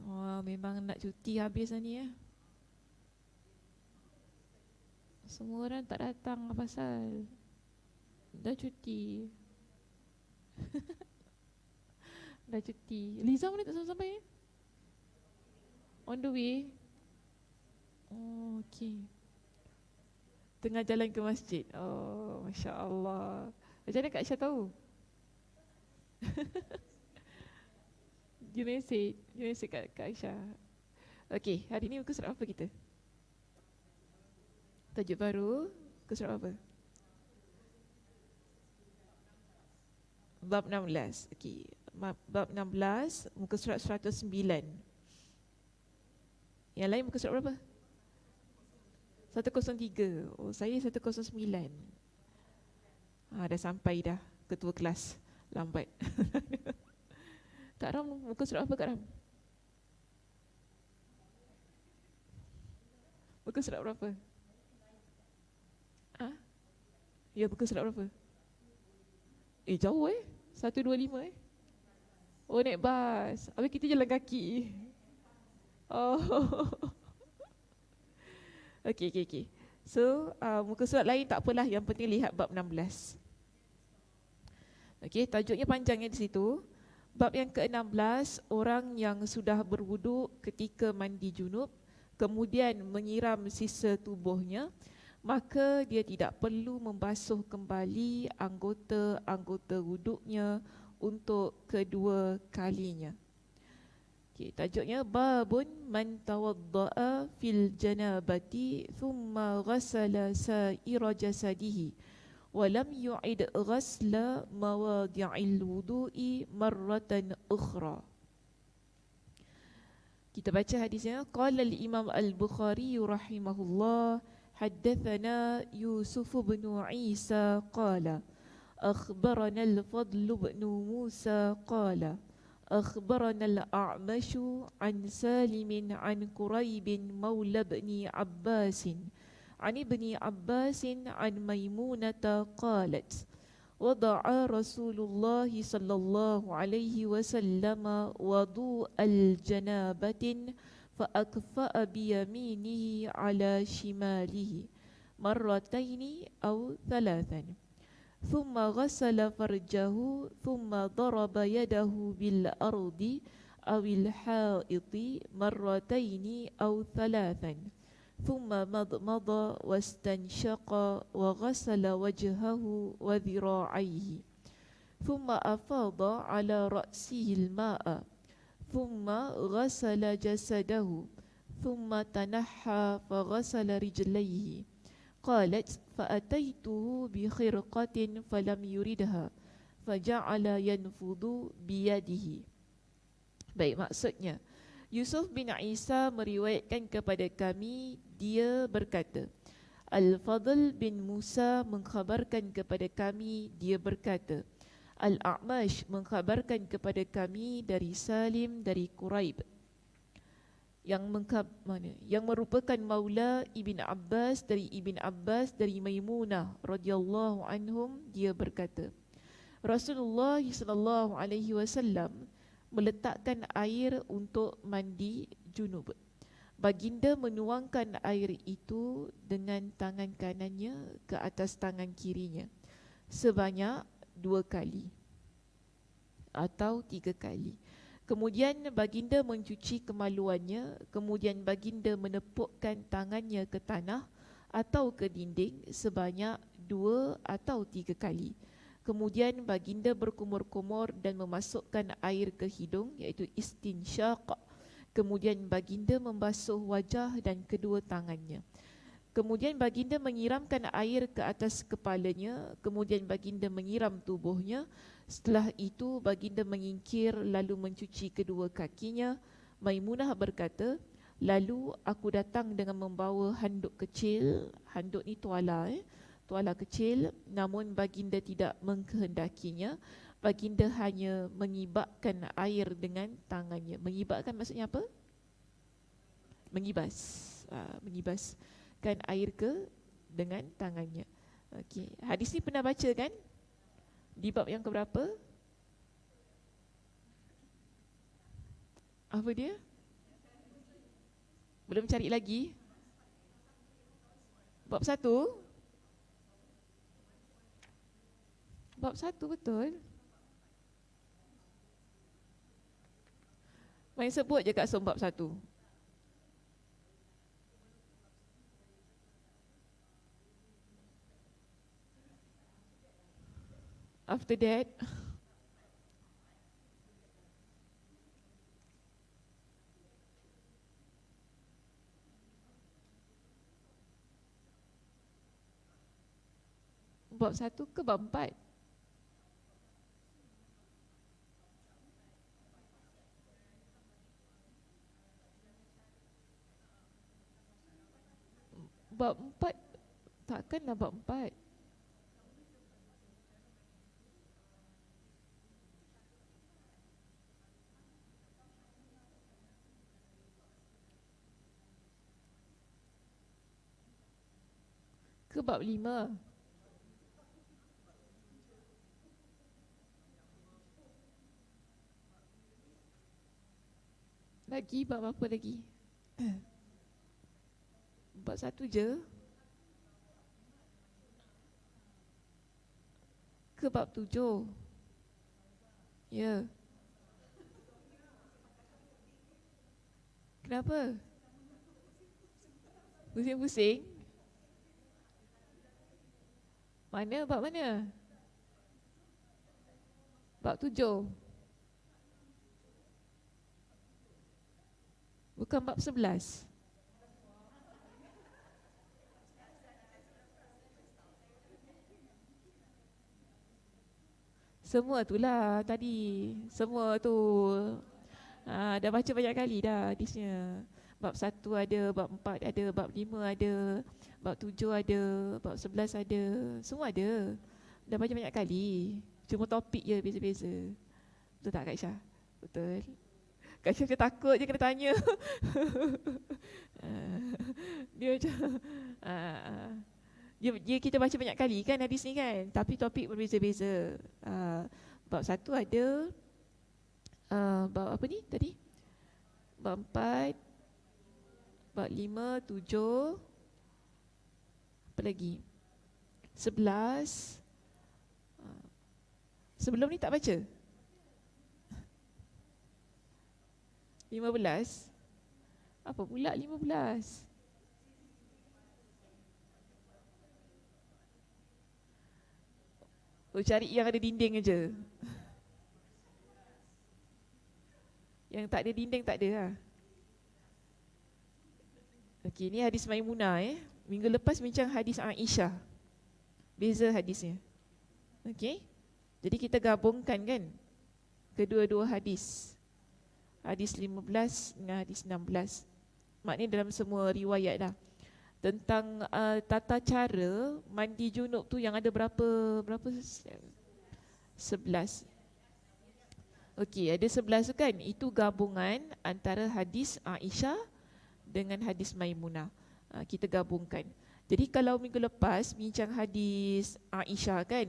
Wah, memang nak cuti habis lah ni ya. Semua orang tak datang apa pasal dah cuti. Dah cuti. Liza mana tak sampai-sampai eh? On the way. Oh, okay. Tengah jalan ke masjid. Oh, Masya Allah. Macam mana Kak Aisyah tahu? You message Kak Aisyah. Okay, hari ni muka surat apa kita? Tajuk baru. Muka surat apa? Bab 16. Okay, bab 16, muka surat 109. Yang lain muka surat berapa? 103. Oh, saya 109. Dah sampai dah. Ketua kelas lambat. Kak Ram, muka surat apa Kak Ram? Muka surat berapa? Ya, muka surat berapa? Jauh 125 Oh, naik bas. Habis kita jalan kaki. Oh. Okay. So, muka surat lain tak apalah, yang penting lihat bab 16. Okay, tajuknya panjangnya di situ. Bab yang ke-16, orang yang sudah berwuduk ketika mandi junub, kemudian menyiram sisa tubuhnya, maka dia tidak perlu membasuh kembali anggota-anggota wuduknya untuk kedua kalinya. Okay, tajuknya babun man tawadda'a fil janabati thumma ghasala sa'ira jasadihi walam yu'id ghasla mawadi'il wudu'i marratan ukhra. Kita baca hadisnya. Qala al-Imam al-Bukhari rahimahullah, haddathana Yusuf bin Isa qala akhbarana al-Fadl bin Musa qala akhbarana al-A'mash an Salim an Quraib mawla ibn Abbas عن ابن عباس عن ميمونة قالت وضع رسول الله صلى الله عليه وسلم وضوء الجنابة فأكفأ بيمينه على شماله مرتين أو ثلاثا ثم غسل فرجه ثم ضرب يده بالأرض أو الحائط مرتين أو ثلاثا ثم مضمض واستنشق وغسل وجهه وذراعيه ثم أفاض على رأسه الماء ثم غسل جسده ثم تنحى فغسل رجليه قالت فأتيته بخرقة فلم يردها فجعل ينفض بيده. Baik, maksudnya Yusuf bin Isa meriwayatkan kepada kami, dia berkata, Al-Fadl bin Musa mengkhabarkan kepada kami, dia berkata, Al-A'mash mengkhabarkan kepada kami dari Salim dari Quraib yang merupakan maula Ibn Abbas dari Maimunah radhiyallahu anhum, dia berkata, Rasulullah sallallahu alaihi wasallam meletakkan air untuk mandi junub. Baginda menuangkan air itu dengan tangan kanannya ke atas tangan kirinya sebanyak 2 kali atau 3 kali. Kemudian baginda mencuci kemaluannya, kemudian baginda menepukkan tangannya ke tanah atau ke dinding sebanyak 2 atau 3 kali. Kemudian baginda berkumur-kumur dan memasukkan air ke hidung, iaitu istinsyaq. Kemudian baginda membasuh wajah dan kedua tangannya. Kemudian baginda menyiramkan air ke atas kepalanya. Kemudian baginda menyiram tubuhnya. Setelah itu baginda menyingkir lalu mencuci kedua kakinya. Maimunah berkata, lalu aku datang dengan membawa handuk kecil. Handuk ni tuala tuala kecil, namun baginda tidak mengkehendakinya. Baginda hanya mengibakkan air dengan tangannya. Mengibakkan maksudnya apa? Mengibas. Mengibaskan air dengan tangannya. Okey, hadis ni pernah baca kan? Di bab yang keberapa? Apa dia? Belum cari lagi? Bab 1? Bab 1 betul. Main sebut je kat bab 1. After that, bab 1 ke bab 4? Bab 4 takkanlah bab 4. Ke bab 5? Lagi bab apa lagi? Bab 1 je? Ke bab 7? Ya. Kenapa? Pusing-pusing? Mana? Bab mana? Bab 7? Bukan bab 11? Semua tu lah tadi. Semua tu dah baca banyak kali dah hadisnya. Bab 1 ada, bab 4 ada, bab 5 ada, bab 7 ada, bab 11 ada. Semua ada. Dah baca banyak kali. Cuma topik je beza-beza. Betul tak Kak Aisyah? Betul. Kak Aisyah dia takut je kena tanya. Dia macam dia kita baca banyak kali kan hadis ni kan, tapi topik berbeza-beza. Bab 1 ada, bab apa ni tadi? Bab 4, bab 5, 7, apa lagi? 11. Sebelum ni tak baca? 15. Apa pula 15? Oh, cari yang ada dinding aja. Yang tak ada dinding tak ada lah. Okey, ni hadis Maimunah Minggu lepas bincang hadis Aisyah. Beza hadisnya. Okey. Jadi kita gabungkan kan kedua-dua hadis. Hadis 15 dengan hadis 16. Maknanya dalam semua riwayat dah. Tentang tata cara mandi junub tu yang ada berapa 11. Okey, ada 11 tu kan. Itu gabungan antara hadis Aisyah dengan hadis Maimunah. Kita gabungkan. Jadi kalau minggu lepas bincang hadis Aisyah kan,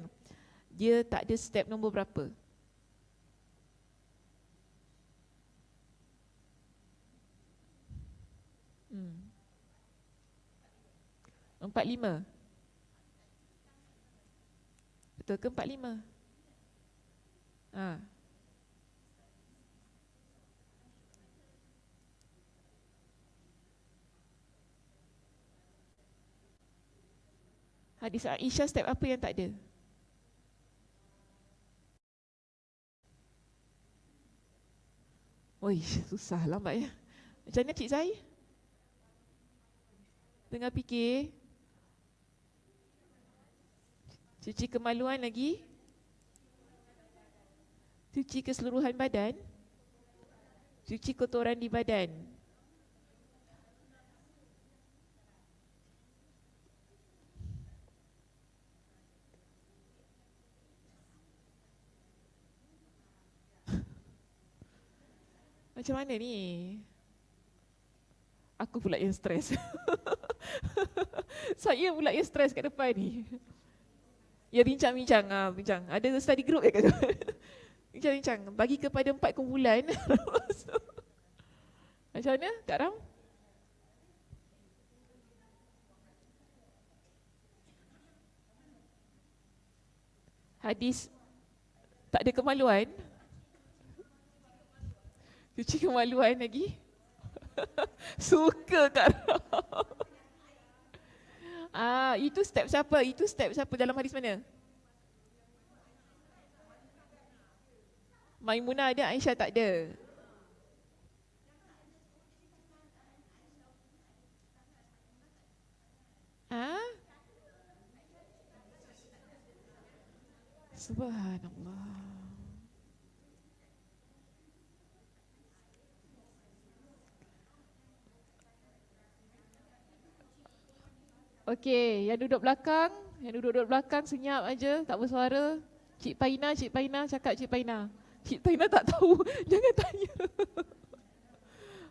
dia tak ada step nombor berapa? Hmm. 45. Betul ke 45? Hadis Aisyah step apa yang tak ada? Oi, susah lambat ya. Macam mana Cik Zai? Tengah fikir. Cuci kemaluan lagi? Cuci keseluruhan badan? Cuci kotoran di badan? Macam mana ni? Aku pula yang stres. Saya pula yang stres kat depan ni. Ya, bincang-bincang. Bincang. Ada study group kat tu. Bincang-bincang. Bagi kepada 4 kumpulan. Macam mana Kak Ram? Hadis tak ada kemaluan? Cuci kemaluan lagi? Suka Kak Ram. Itu step siapa? Itu step siapa dalam hadis mana? Maimunah ada, Aisyah tak ada. Subhanallah. Okey, yang duduk belakang senyap aja, tak bersuara. Cik Paina cakap Cik Paina. Cik Paina tak tahu, jangan tanya.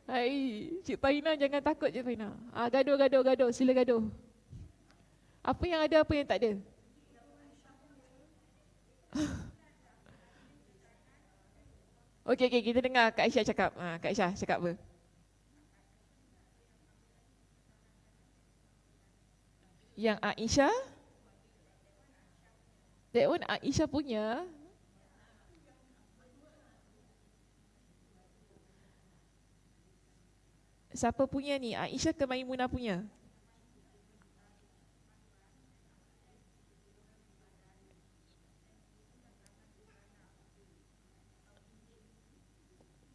Hai, Cik Paina jangan takut Cik Paina. Gaduh, sila gaduh. Apa yang ada, apa yang tak ada? Okey, kita dengar Kak Aisyah cakap. Kak Aisyah cakap apa? Yang Aisyah? That one Aisyah punya. Siapa punya ni? Aisyah ke Maimunah punya?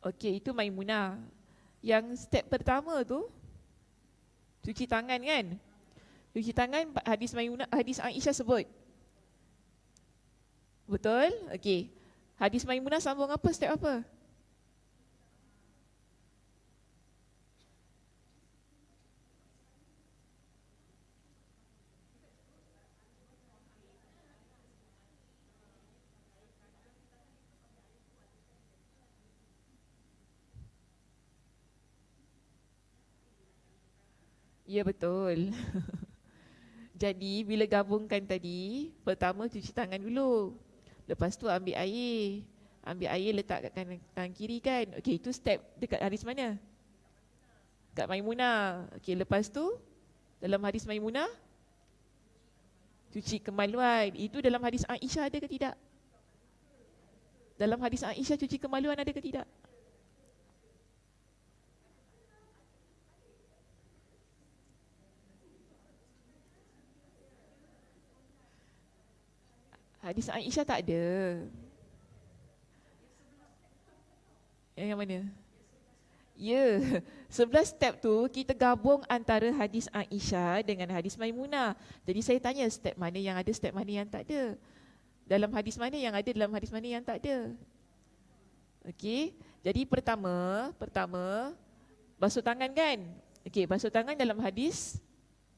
Okey, itu Maimunah. Yang step pertama tu cuci tangan kan? Cuci tangan hadis Maimunah, hadis Aisyah sebut. Betul? Okey. Hadis Maimunah sambung apa? Step apa? Ya betul. Jadi bila gabungkan tadi, pertama cuci tangan dulu. Lepas tu ambil air. Ambil air letak kat tangan kiri kan. Okey, itu step dekat hadis mana? Kat Maimunah. Okey, lepas tu dalam hadis Maimunah cuci kemaluan. Itu dalam hadis Aisyah ada ke tidak? Dalam hadis Aisyah cuci kemaluan ada ke tidak? Hadis Aisyah tak ada. Yang mana? Ya, 11 step tu kita gabung antara hadis Aisyah dengan hadis Maimunah. Jadi saya tanya step mana yang ada, step mana yang tak ada. Dalam hadis mana yang ada, dalam hadis mana yang tak ada. Okey, jadi pertama basuh tangan kan? Okey, basuh tangan dalam hadis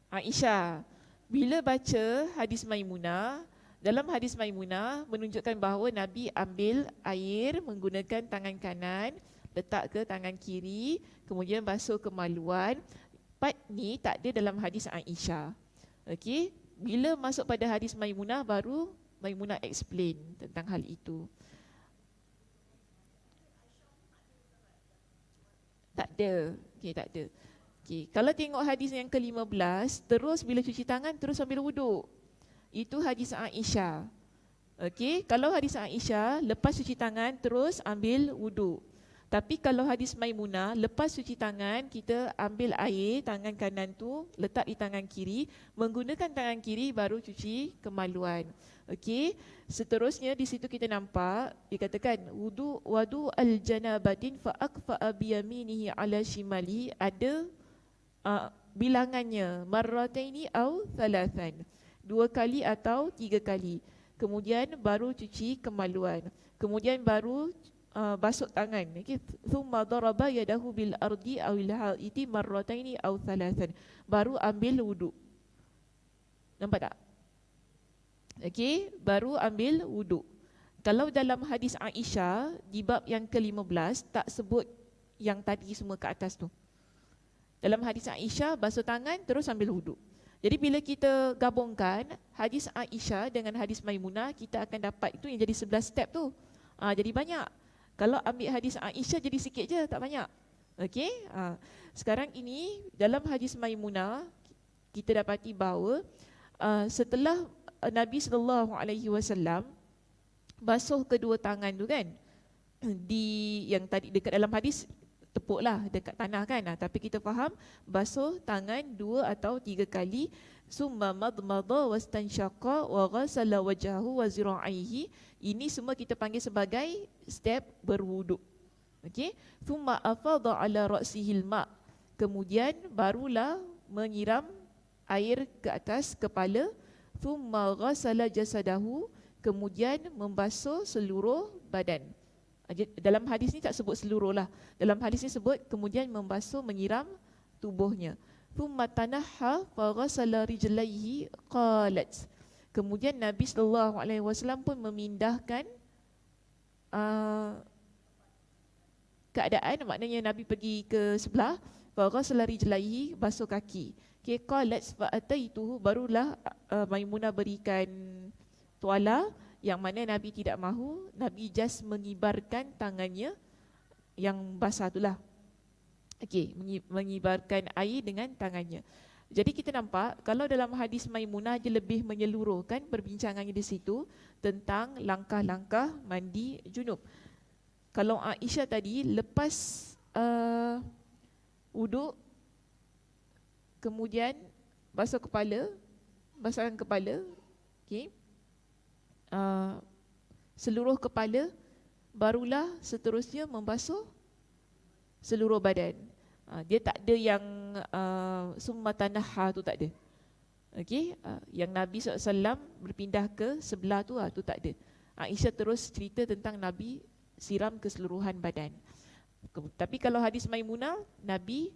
Aisyah. Bila baca hadis Maimunah, dalam hadis Maimunah menunjukkan bahawa Nabi ambil air menggunakan tangan kanan, letak ke tangan kiri, kemudian basuh kemaluan. Part ni tak ada dalam hadis Aisyah. Okey, bila masuk pada hadis Maimunah baru Maimunah explain tentang hal itu. Tak ada. Okey, tak ada. Okey, kalau tengok hadis yang ke-15, terus bila cuci tangan terus ambil wuduk. Itu hadis Aisyah. Okey, kalau hadis Aisyah lepas cuci tangan terus ambil wuduk. Tapi kalau hadis Maimunah, lepas cuci tangan kita ambil air tangan kanan tu letak di tangan kiri, menggunakan tangan kiri baru cuci kemaluan. Okey, seterusnya di situ kita nampak dikatakan wadu al-janabatin fa aqfa bi yaminihi ala shimali, ada bilangannya marrataini au thalathan, 2 kali atau 3 kali. Kemudian baru cuci kemaluan. Kemudian baru basuh tangan. Okey, thumma daraba yadahu bil ardi aw il haiti marrataini aw thalathan. Baru ambil wuduk. Nampak tak? Okey, baru ambil wuduk. Kalau dalam hadis Aisyah di bab yang ke-15 tak sebut yang tadi semua ke atas tu. Dalam hadis Aisyah basuh tangan terus ambil wuduk. Jadi bila kita gabungkan hadis Aisyah dengan hadis Maimunah, kita akan dapat itu yang jadi 11 step tu. Jadi banyak. Kalau ambil hadis Aisyah jadi sikit je, tak banyak. Okey, sekarang ini dalam hadis Maimunah kita dapati bahawa setelah Nabi SAW basuh kedua tangan tu kan, yang tadi dekat dalam hadis tepuklah dekat tanah kan, tapi kita faham basuh tangan 2 atau 3 kali. Summa madmada wastansyaqa wa ghasala wajhahu wa zira'aihi. Ini semua kita panggil sebagai step berwuduk. Okey, summa afadha ala ra'sihil ma'. Kemudian barulah menyiram air ke atas kepala. Thumma ghasala jasadahu. Kemudian membasuh seluruh badan. Dalam hadis ni tak sebut seluruh lah. Dalam hadis ni sebut kemudian membasuh, menyiram tubuhnya. Thumma tanahha fa ghasala rijlaihi qalat. Kemudian Nabi SAW pun memindahkan keadaan, maknanya Nabi pergi ke sebelah, fa ghasala rijlaihi, basuh kaki. Okay, qalat fa ataituhu, barulah Maimunah berikan tuala, yang mana Nabi tidak mahu, Nabi just mengibarkan tangannya yang basah itulah. Okey, mengibarkan air dengan tangannya. Jadi kita nampak kalau dalam hadis Maimunah dia lebih menyeluruhkan perbincangannya di situ tentang langkah-langkah mandi junub. Kalau Aisyah tadi lepas wuduk, kemudian basuh kepala, basahkan kepala, okey. Seluruh kepala, barulah seterusnya membasuh seluruh badan. Dia tak ada yang summa tanahha tu, tak ada. Okey, yang Nabi SAW berpindah ke sebelah tu, tu tak ada. Aisyah terus cerita tentang Nabi siram keseluruhan badan. Tapi kalau hadis Maimunah, Nabi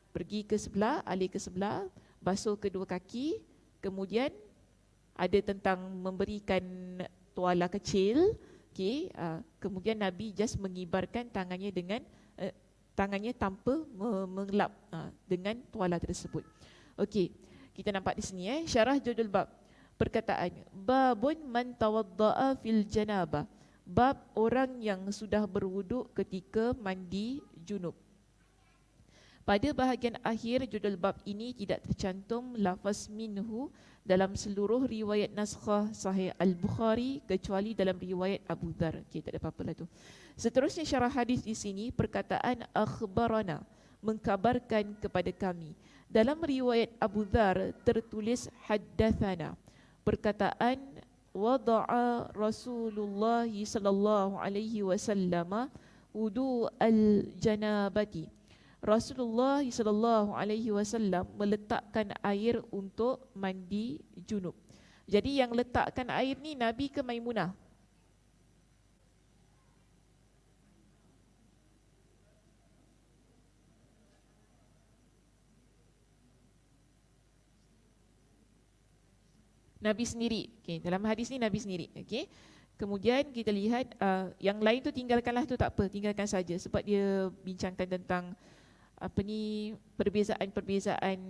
pergi ke sebelah, alih ke sebelah, basuh kedua kaki, kemudian ada tentang memberikan tuala kecil, okay, kemudian Nabi just mengibarkan tangannya dengan tangannya tanpa mengelap dengan tuala tersebut. Okey, kita nampak di sini syarah judul bab, perkataan babun man tawaddaa fil janabah, bab orang yang sudah berwuduk ketika mandi junub. Pada bahagian akhir judul bab ini tidak tercantum lafaz minhu dalam seluruh riwayat naskhah Sahih Al-Bukhari kecuali dalam riwayat Abu Dhar. Okey, tak ada apa-apa lah tu. Seterusnya syarah hadis di sini, perkataan akhbarana, mengkabarkan kepada kami. Dalam riwayat Abu Dhar tertulis haddathana. Perkataan wada'a Rasulullah sallallahu alaihi wasallam wudu al-janabati. Rasulullah SAW meletakkan air untuk mandi junub. Jadi yang letakkan air ni Nabi ke Maimunah? Nabi sendiri. Okay, dalam hadis ni Nabi sendiri. Okay. Kemudian kita lihat yang lain tu tinggalkanlah, tu tak apa, tinggalkan saja sebab dia bincangkan tentang perbezaan-perbezaan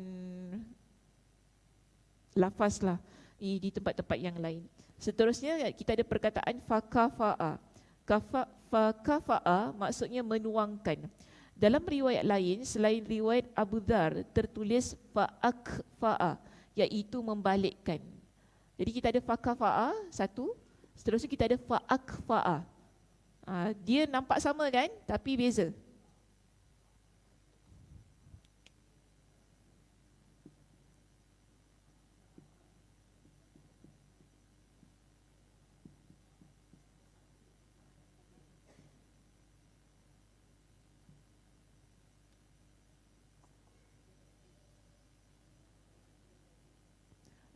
lafaz lah di tempat-tempat yang lain. Seterusnya kita ada perkataan fakafa'a. Fakafa'a maksudnya menuangkan. Dalam riwayat lain selain riwayat Abu Dhar tertulis fa'akfa'a, iaitu membalikkan. Jadi kita ada fakafa'a satu, seterusnya kita ada fa'akfa'a. Dia nampak sama kan, tapi beza.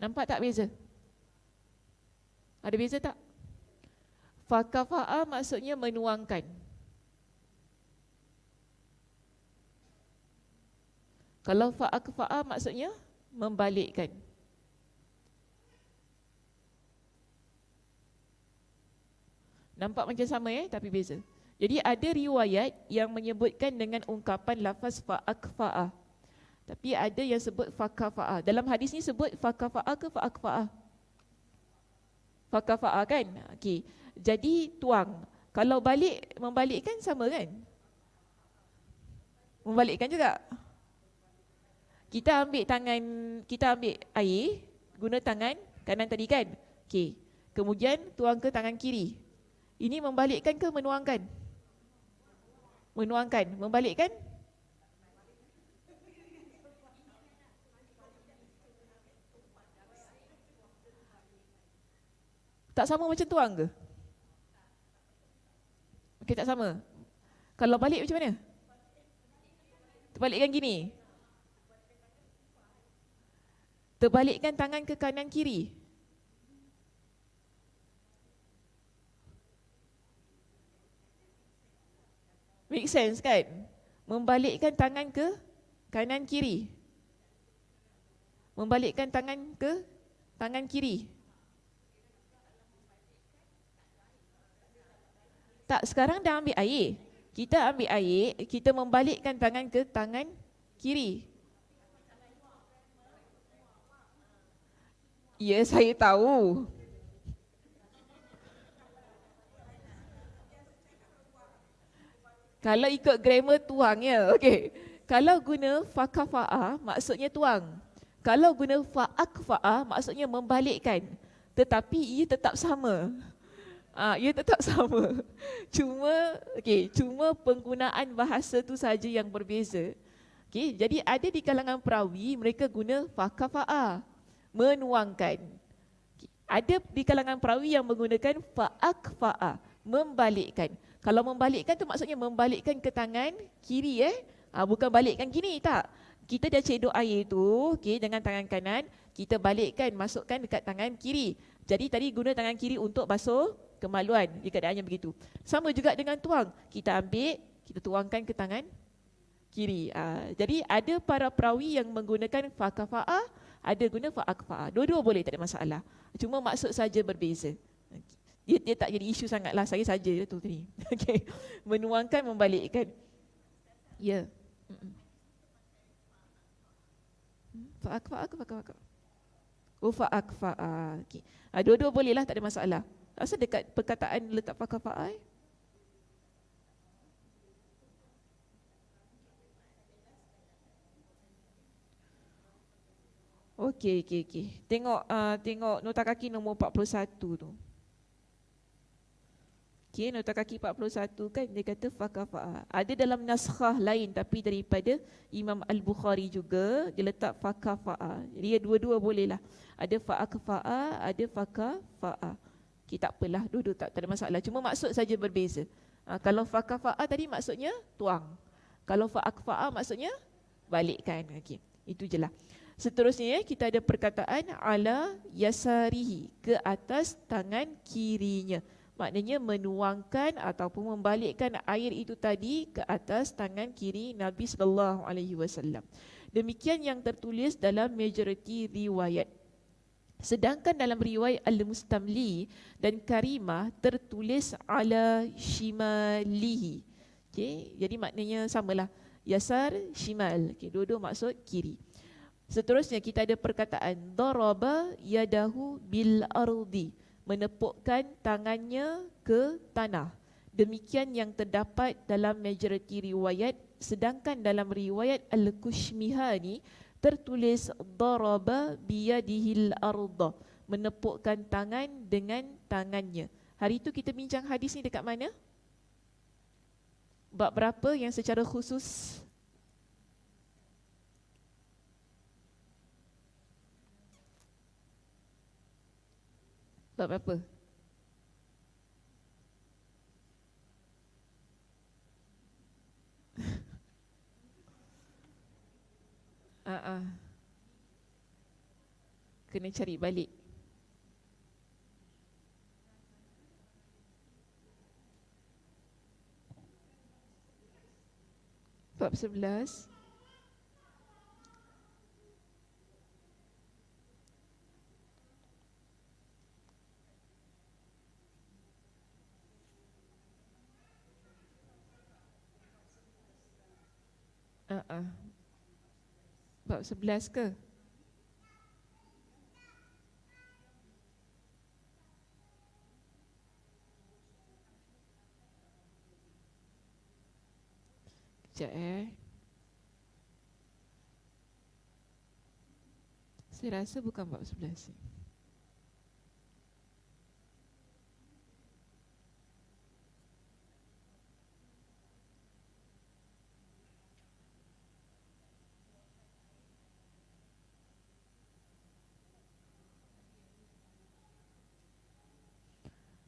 Nampak tak beza? Ada beza tak? Fakafa'a maksudnya menuangkan. Kalau fa'akfa'a maksudnya membalikkan. Nampak macam sama tapi beza. Jadi ada riwayat yang menyebutkan dengan ungkapan lafaz fa'akfa'a, tapi ada yang sebut fakafa'a. Dalam hadis ni sebut fakafa'a ke fa'akfa'a? Fakafa'a kan? Okey. Jadi tuang. Kalau balik, membalikkan sama kan? Membalikkan juga. Kita ambil air guna tangan kanan tadi kan. Okey. Kemudian tuang ke tangan kiri. Ini membalikkan ke menuangkan? Menuangkan. Membalikkan? Tak sama macam tuang ke? Okey, tak sama. Kalau balik macam mana? Terbalikkan gini. Terbalikkan tangan ke kanan kiri. Make sense kan? Membalikkan tangan ke kanan kiri. Membalikkan tangan ke tangan kiri. Tak, sekarang dah ambil air. Kita ambil air, kita membalikkan tangan ke tangan kiri. Ya, saya tahu. Kalau ikut grammar tuang ya. Okey. Kalau guna fakafa'a maksudnya tuang. Kalau guna fa'akfa'a maksudnya membalikkan. Tetapi ia tetap sama. Ia tetap sama. Cuma penggunaan bahasa tu saja yang berbeza. Okey, jadi ada di kalangan perawi mereka guna fakafa'a, menuangkan. Ada di kalangan perawi yang menggunakan fa'akfa'a, membalikkan. Kalau membalikkan tu maksudnya membalikkan ke tangan kiri bukan balikkan gini, tak. Kita dah cedok air tu, dengan tangan kanan, kita balikkan, masukkan dekat tangan kiri. Jadi tadi guna tangan kiri untuk basuh kemaluan, keadaannya begitu. Sama juga dengan tuang. Kita ambil, kita tuangkan ke tangan kiri. Jadi ada para perawi yang menggunakan fakafa'a, ada guna fa'akfa'a. Dua-dua boleh, tak ada masalah. Cuma maksud saja berbeza. Dia tak jadi isu sangatlah, saya saja tu tadi. Okey. Menuangkan, membalikkan. Ya. Fa'akfa'a. Oh, fa'akfa'a. Okey. Dua-dua boleh lah, tak ada masalah. Asal dekat perkataan letak fa'akfa'a Okey. Tengok nota kaki nombor 41 tu. Okey, nota kaki 41 kan dia kata fakafa'a. Ada dalam naskhah lain tapi daripada Imam Al-Bukhari juga dia letak fakafa'a. Jadi dua-dua boleh lah. Ada fa'akfa'a, ada fakafa'a. Okey, tak apalah, dua-dua tak ada masalah. Cuma maksud saja berbeza. Kalau fakafa'a tadi maksudnya tuang. Kalau fa'akfa'a maksudnya balikkan. Okey, itu je lah. Seterusnya kita ada perkataan ala yasarihi, ke atas tangan kirinya. Maknanya menuangkan ataupun membalikkan air itu tadi ke atas tangan kiri Nabi sallallahu alaihi wasallam. Demikian yang tertulis dalam majoriti riwayat. Sedangkan dalam riwayat Al-Mustamli dan Karimah tertulis ala shimalihi. Okey, jadi maknanya samalah. Yasar, shimal. Okey, dua-dua maksud kiri. Seterusnya kita ada perkataan daraba yadahu bil ardi, menepukkan tangannya ke tanah. Demikian yang terdapat dalam majoriti riwayat. Sedangkan dalam riwayat Al-Kushmihani tertulis daraba biyadihil arda, menepukkan tangan dengan tangannya. Hari itu kita bincang hadis ni dekat mana? Bab berapa yang secara khusus? Bab berapa? Kena cari balik. Bab 11. Bab 11 ke? Sekejap Saya rasa bukan bab 11.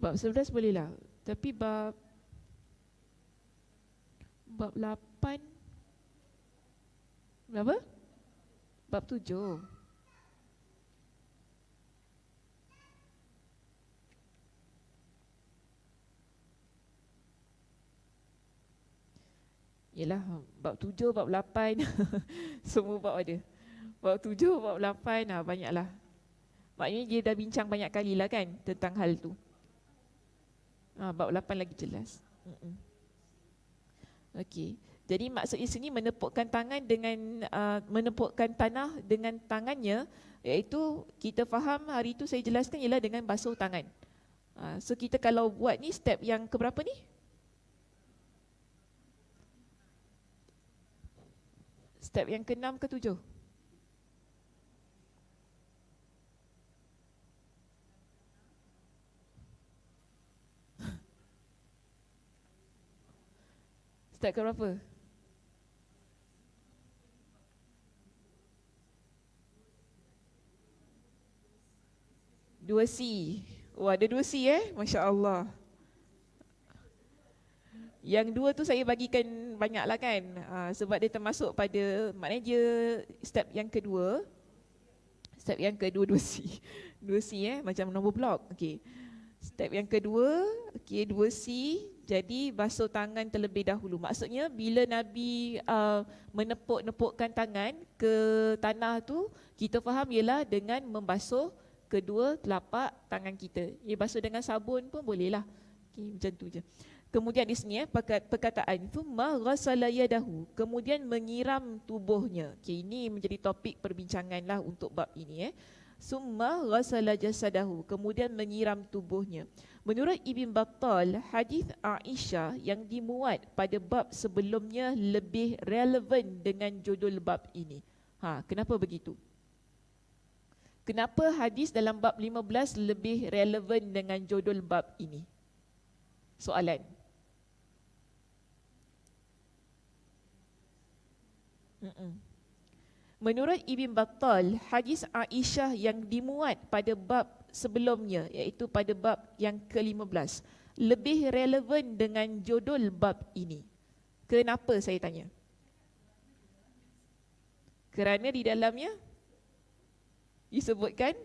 Bab 11 boleh lah. Tapi bab 8 berapa? Bab 7. Yelah, bab 7, bab 8 semua bab ada. Bab 7, bab 8 banyaklah. Maknanya dia dah bincang banyak kali lah kan tentang hal tu. Bab 8 lagi jelas. Okey. Jadi maksudnya sini menepukkan tangan dengan menepukkan tanah dengan tangannya, iaitu kita faham hari tu saya jelaskan ialah dengan basuh tangan. So kita kalau buat ni step yang keberapa ni? Step yang ke-6 ke-7? Step ke berapa? Dua C. Oh, ada 2 C Masya Allah. Yang 2 tu saya bagikan banyak lah kan, sebab dia termasuk pada, maknanya dia step yang kedua. Step yang kedua 2 C. 2 C macam nombor blok. Okay. Step yang kedua, okay, 2 C. Jadi basuh tangan terlebih dahulu. Maksudnya bila Nabi menepuk-nepukkan tangan ke tanah tu, kita faham ialah dengan membasuh kedua telapak tangan kita. Basuh dengan sabun pun boleh lah. Okay, macam tu je. Kemudian di sini perkataan thumma ghasala yadahu, kemudian menyiram tubuhnya. Okay, ini menjadi topik perbincangan lah untuk bab ini. Summa ghasala jasadahu, kemudian menyiram tubuhnya. Menurut Ibn Battal, hadis Aisyah yang dimuat pada bab sebelumnya lebih relevan dengan judul bab ini. Kenapa begitu? Kenapa hadis dalam bab 15 lebih relevan dengan judul bab ini? Soalan. Menurut Ibn Battal, hadis Aisyah yang dimuat pada bab sebelumnya, iaitu pada bab yang ke-15, lebih relevan dengan judul bab ini. Kenapa saya tanya? Kerana di dalamnya disebutkan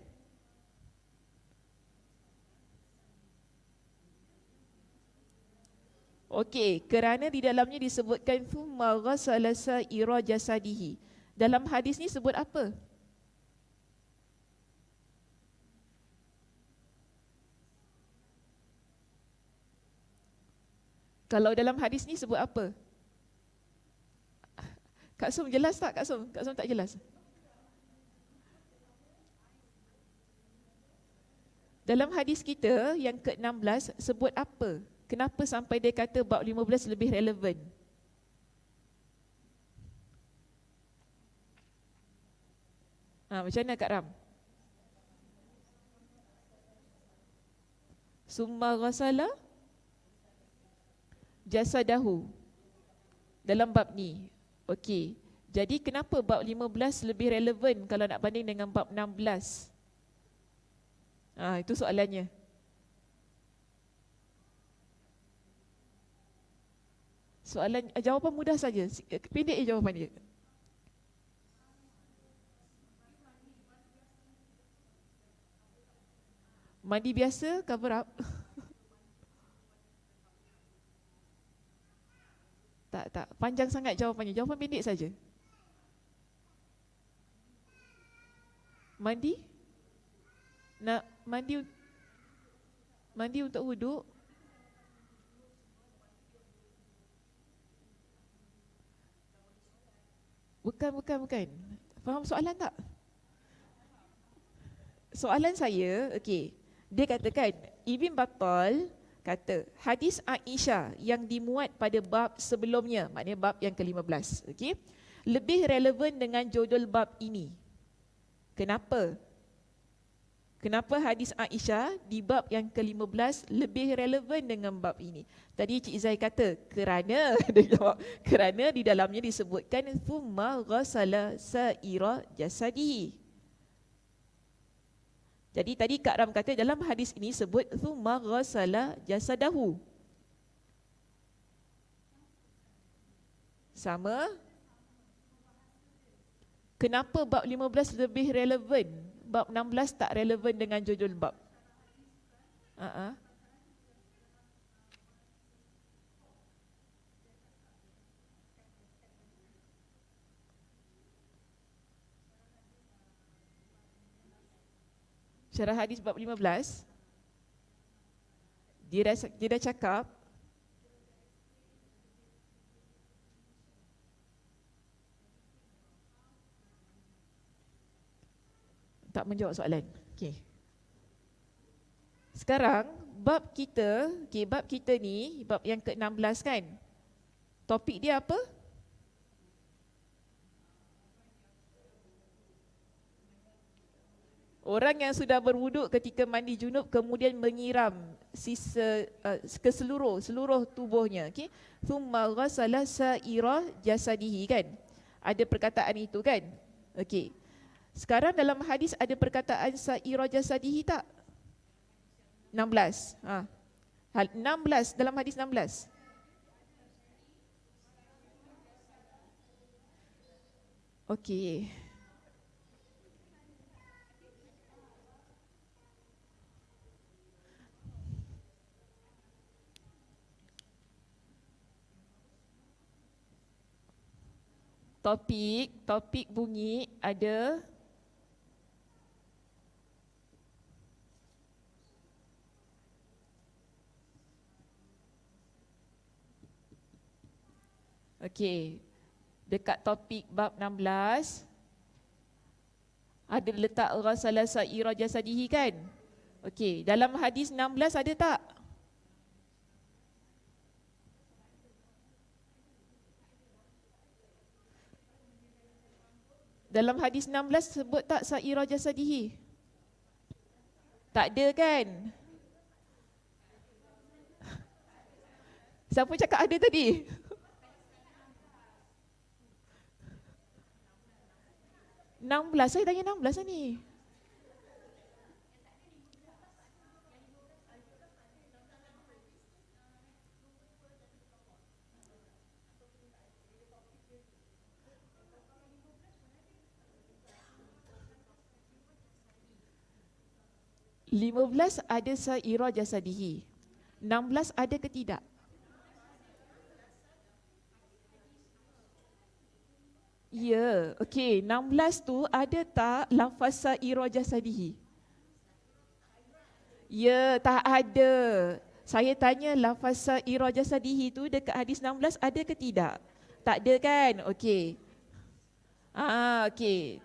okey, kerana di dalamnya disebutkan thumma ghasala sa'ira jasadihi. Dalam hadis ni sebut apa? Kalau dalam hadis ni sebut apa? Kak Som jelas tak? Kak Som tak jelas. Dalam hadis kita yang ke-16 sebut apa? Kenapa sampai dia kata bab 15 lebih relevan? Macam mana Kak Ram? Summa ghasala jasadahu dalam bab ni. Okey. Jadi kenapa bab 15 lebih relevan kalau nak banding dengan bab 16? Itu soalannya. Soalan jawapan mudah saja. Pendek je jawapan dia. Mandi biasa cover up. Tak, panjang sangat jawapannya. Jawapan pendek saja. Mandi? Nak mandi untuk wuduk? Bukan. Faham soalan tak? Soalan saya, okey. Dia katakan, Ibn Battal kata, hadis Aisyah yang dimuat pada bab sebelumnya, maknanya bab yang ke-15, okey, lebih relevan dengan judul bab ini. Kenapa? Kenapa hadis Aisyah di bab yang ke-15 lebih relevan dengan bab ini? Tadi Cik Zai kata, kerana dia jawab, kerana di dalamnya disebutkan thumma ghasala sa'ira jasadihi. Jadi tadi Kak Ram kata dalam hadis ini sebut thumma ghasala jasadahu. Sama? Kenapa bab 15 lebih relevan? Bab 16 tak relevan dengan judul bab. Syarah hadis bab 15. Dia dah cakap tak menjawab soalan. Okey. Sekarang bab kita, bab kita ni bab yang ke-16 kan. Topik dia apa? Orang yang sudah berwuduk ketika mandi junub kemudian menyiram sisa ke seluruh tubuhnya, okey. Thumma ghasala sa'ira jasadihi kan. Ada perkataan itu kan? Okey. Sekarang dalam hadis ada perkataan sa'ira jasadihi tak? 16. 16 dalam hadis 16. Okey. Topik bunyi ada okey. Dekat topik bab 16 ada letak ghasala sa'ira jasadihi kan? Okey, dalam hadis 16 ada tak? Dalam hadis 16 sebut tak sa'ira jasadihi? Tak ada kan? Siapa cakap ada tadi? Saya tanya 16 lah ni. Lima belas ada sa'ira jasadihi. 16 ada ke tidak? Ya, okey. 16 tu ada tak lafaz sa'ira jasadihi? Ya, tak ada. Saya tanya lafaz sa'ira jasadihi tu dekat hadis 16 ada ke tidak? Tak ada kan? Okey. Okey.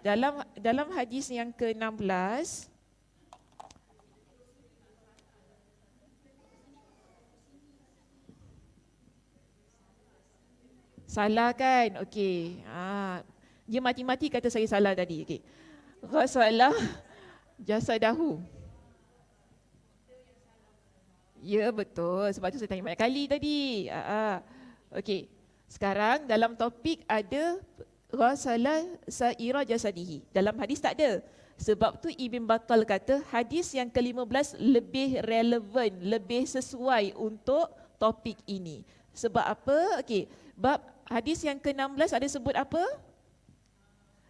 Dalam hadis yang ke-16 salah kan? Okey. Dia mati-mati kata saya salah tadi. Okey. Ghasalah jasadahu. Ya, betul. Sebab tu saya tanya banyak kali tadi. Okey. Sekarang dalam topik ada ghasalah sa'ira jasadihi. Dalam hadis tak ada. Sebab tu Ibn Battal kata hadis yang ke-15 lebih relevan, lebih sesuai untuk topik ini. Sebab apa? Okey. Bab hadis yang ke-16 ada sebut apa?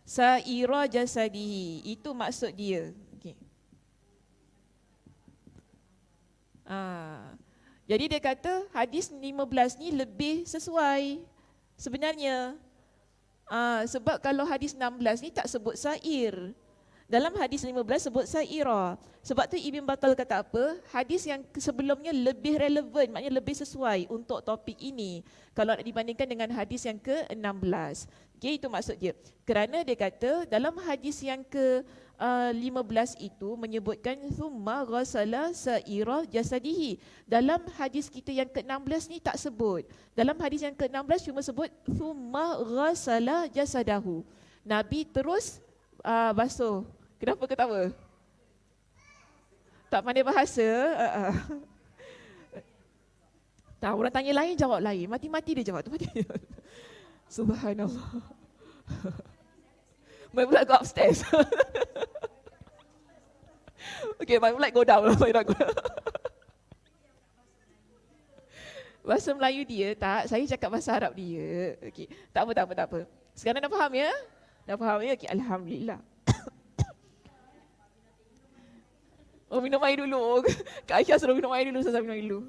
Sa'ira jasadihi. Itu maksud dia. Okay. Jadi dia kata hadis 15 ni lebih sesuai sebenarnya. Sebab kalau hadis 16 ni tak sebut sa'ir. Dalam hadis 15 sebut sa'ira. Sebab tu Ibn Battal kata apa? Hadis yang sebelumnya lebih relevan, maknanya lebih sesuai untuk topik ini. Kalau nak dibandingkan dengan hadis yang ke-16. Okay, itu maksud dia. Kerana dia kata dalam hadis yang ke-15 itu menyebutkan thumma ghasala sa'ira jasadihi. Dalam hadis kita yang ke-16 ni tak sebut. Dalam hadis yang ke-16 cuma sebut thumma ghasala jasadahu. Nabi terus basuh Kenapa ketawa? Tak pandai bahasa? Tak, orang tanya lain jawab lain. Mati-mati dia jawab tu. Mati dia. Subhanallah. My blood go upstairs. Okay, my blood go down. My blood go down. Bahasa Melayu dia tak, saya cakap bahasa Arab dia. Okay, tak apa. Sekarang dah faham ya? Dah faham ya? Okay, Alhamdulillah. Oh, minum air dulu. Kak Aisyah suruh minum air dulu, saya minum air dulu.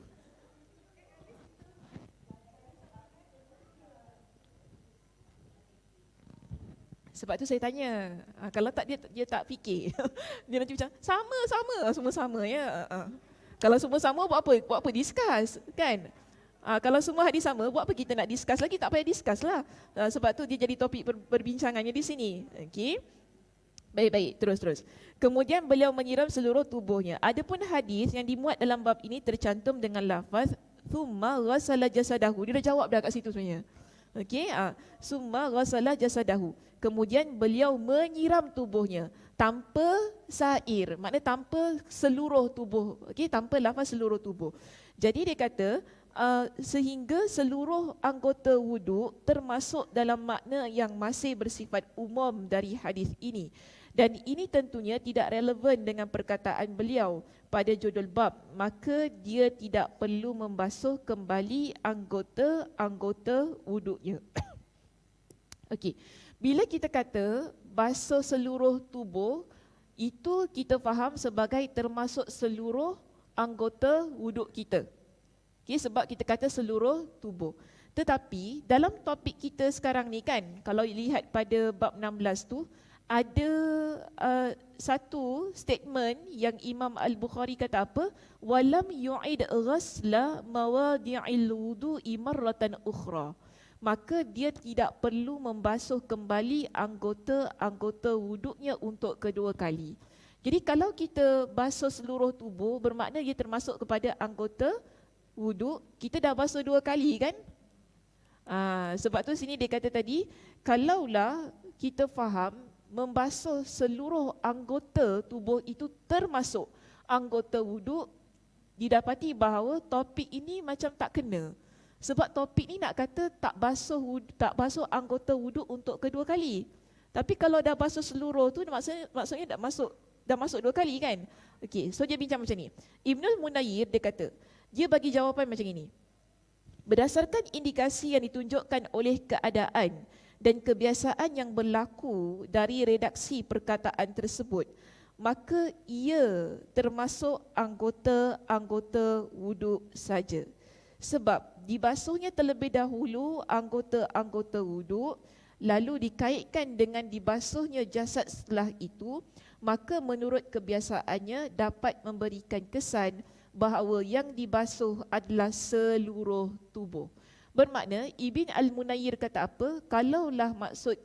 Sebab tu saya tanya, kalau tak dia tak fikir. Dia nanti macam sama, semua sama ya. Kalau semua sama buat apa discuss kan? Kalau semua hadis sama, buat apa kita nak discuss lagi? Tak payah discuss lah. Sebab tu dia jadi topik perbincangannya di sini. Okey. Baik, terus. Kemudian beliau menyiram seluruh tubuhnya. Adapun hadis yang dimuat dalam bab ini tercantum dengan lafaz thumma ghassala jasadahu. Dia dah jawab dah kat situ sebenarnya. Okey, summa ghassala jasadahu. Kemudian beliau menyiram tubuhnya tanpa sair, maknanya tanpa seluruh tubuh. Okey, tanpa lafaz seluruh tubuh. Jadi dia kata sehingga seluruh anggota wuduk termasuk dalam makna yang masih bersifat umum dari hadis ini. Dan ini tentunya tidak relevan dengan perkataan beliau pada judul bab, maka dia tidak perlu membasuh kembali anggota-anggota wuduknya. Okey, bila kita kata basuh seluruh tubuh, itu kita faham sebagai termasuk seluruh anggota wuduk kita. Okey, sebab kita kata seluruh tubuh. Tetapi dalam topik kita sekarang ni kan, kalau lihat pada bab 16 tu, ada satu statement yang Imam Al-Bukhari kata apa? Walam yu'id ghasla mawadi'il wudu'i marratan ukhra. Maka dia tidak perlu membasuh kembali anggota-anggota wuduknya untuk kedua kali. Jadi kalau kita basuh seluruh tubuh, bermakna dia termasuk kepada anggota wuduk, kita dah basuh 2 kali kan? Sebab tu sini dia kata tadi, kalaulah kita faham membasuh seluruh anggota tubuh itu termasuk anggota wuduk, didapati bahawa topik ini macam tak kena. Sebab topik ni nak kata tak basuh anggota wuduk untuk kedua kali. Tapi kalau dah basuh seluruh tu maksudnya dah masuk 2 kali kan? Okey, so dia bincang macam ni. Ibnul Munayir dia kata, dia bagi jawapan macam ini. Berdasarkan indikasi yang ditunjukkan oleh keadaan dan kebiasaan yang berlaku dari redaksi perkataan tersebut, maka ia termasuk anggota-anggota wuduk saja. Sebab dibasuhnya terlebih dahulu anggota-anggota wuduk, lalu dikaitkan dengan dibasuhnya jasad setelah itu, maka menurut kebiasaannya dapat memberikan kesan bahawa yang dibasuh adalah seluruh tubuh. Bermakna Ibn Al-Munayir kata apa? Kalaulah maksud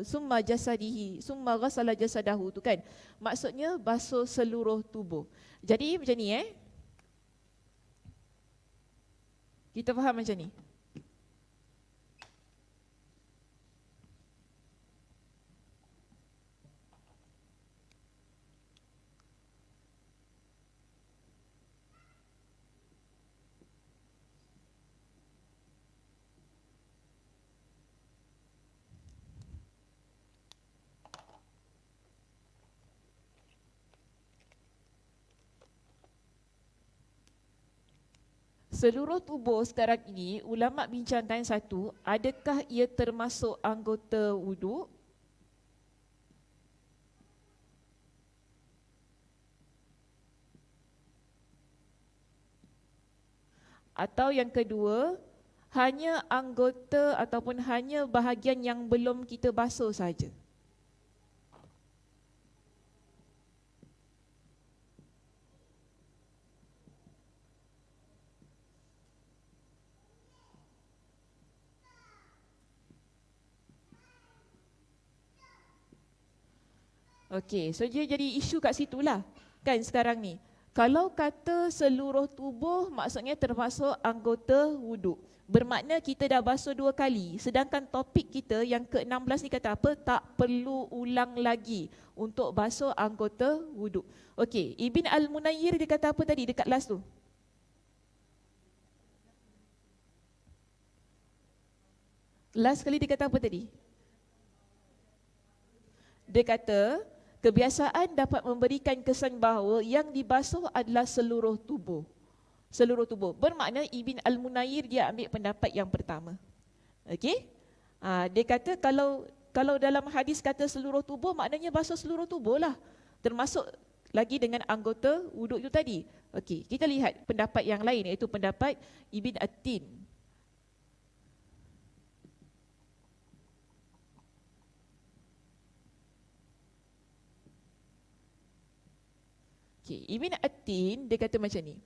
summa ghassala jasadahu tu kan, maksudnya basuh seluruh tubuh. Jadi macam ni kita faham macam ni. Seluruh tubuh sekarang ini, ulama bincangkan satu, adakah ia termasuk anggota wuduk? Atau yang kedua, hanya anggota ataupun hanya bahagian yang belum kita basuh saja? Okey, so dia jadi isu kat situlah kan sekarang ni. Kalau kata seluruh tubuh maksudnya termasuk anggota wuduk. Bermakna kita dah basuh 2 kali. Sedangkan topik kita yang ke-16 ni kata apa? Tak perlu ulang lagi untuk basuh anggota wuduk. Okey, Ibn Al-Munayyir dia kata apa tadi dekat last tu? Last kali dia kata apa tadi? Dia kata kebiasaan dapat memberikan kesan bahawa yang dibasuh adalah seluruh tubuh. Seluruh tubuh. Bermakna Ibn Al-Munayyir dia ambil pendapat yang pertama. Okey? Dia kata kalau dalam hadis kata seluruh tubuh, maknanya basuh seluruh tubuh lah. Termasuk lagi dengan anggota wuduk itu tadi. Okey, kita lihat pendapat yang lain iaitu pendapat Ibn At-Tin. Okay, Ibn At-Tin dia kata macam ni.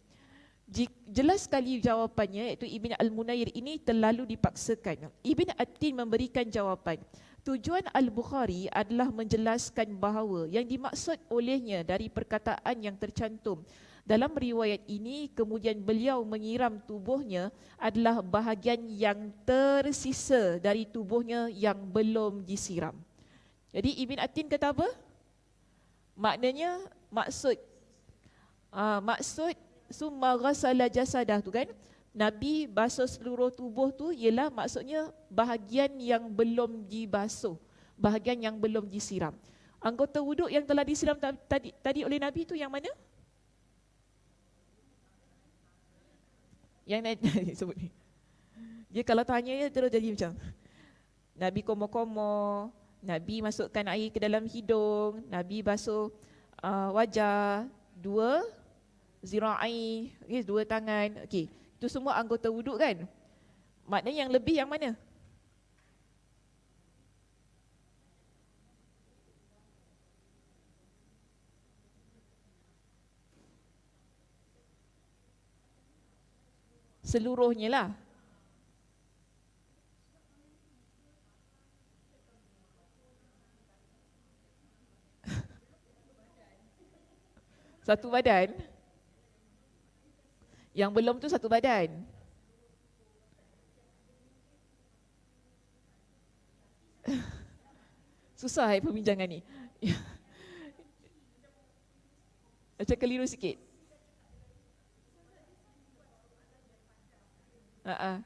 Jelas sekali jawapannya iaitu Ibn Al-Munayyir ini terlalu dipaksakan. Ibn At-Tin memberikan jawapan. Tujuan Al-Bukhari adalah menjelaskan bahawa yang dimaksud olehnya dari perkataan yang tercantum dalam riwayat ini kemudian beliau menyiram tubuhnya adalah bahagian yang tersisa dari tubuhnya yang belum disiram. Jadi Ibn At-Tin kata apa? Maknanya maksud summa ghasala jasadah tu kan, Nabi basuh seluruh tubuh tu ialah maksudnya bahagian yang belum dibasuh, bahagian yang belum disiram. Anggota wuduk yang telah disiram tadi oleh Nabi tu yang mana? Yang Nabi sebut ni. Dia kalau tanya dia terus jadi macam Nabi komo-komo, Nabi masukkan air ke dalam hidung, Nabi basuh wajah, 2 zira'i, 2 tangan. Okey, itu semua anggota wuduk kan? Maknanya yang lebih yang mana? Seluruhnya lah. Satu badan. Yang belum tu satu badan. Susah perbincangan ni. Macam keliru sikit. Ha.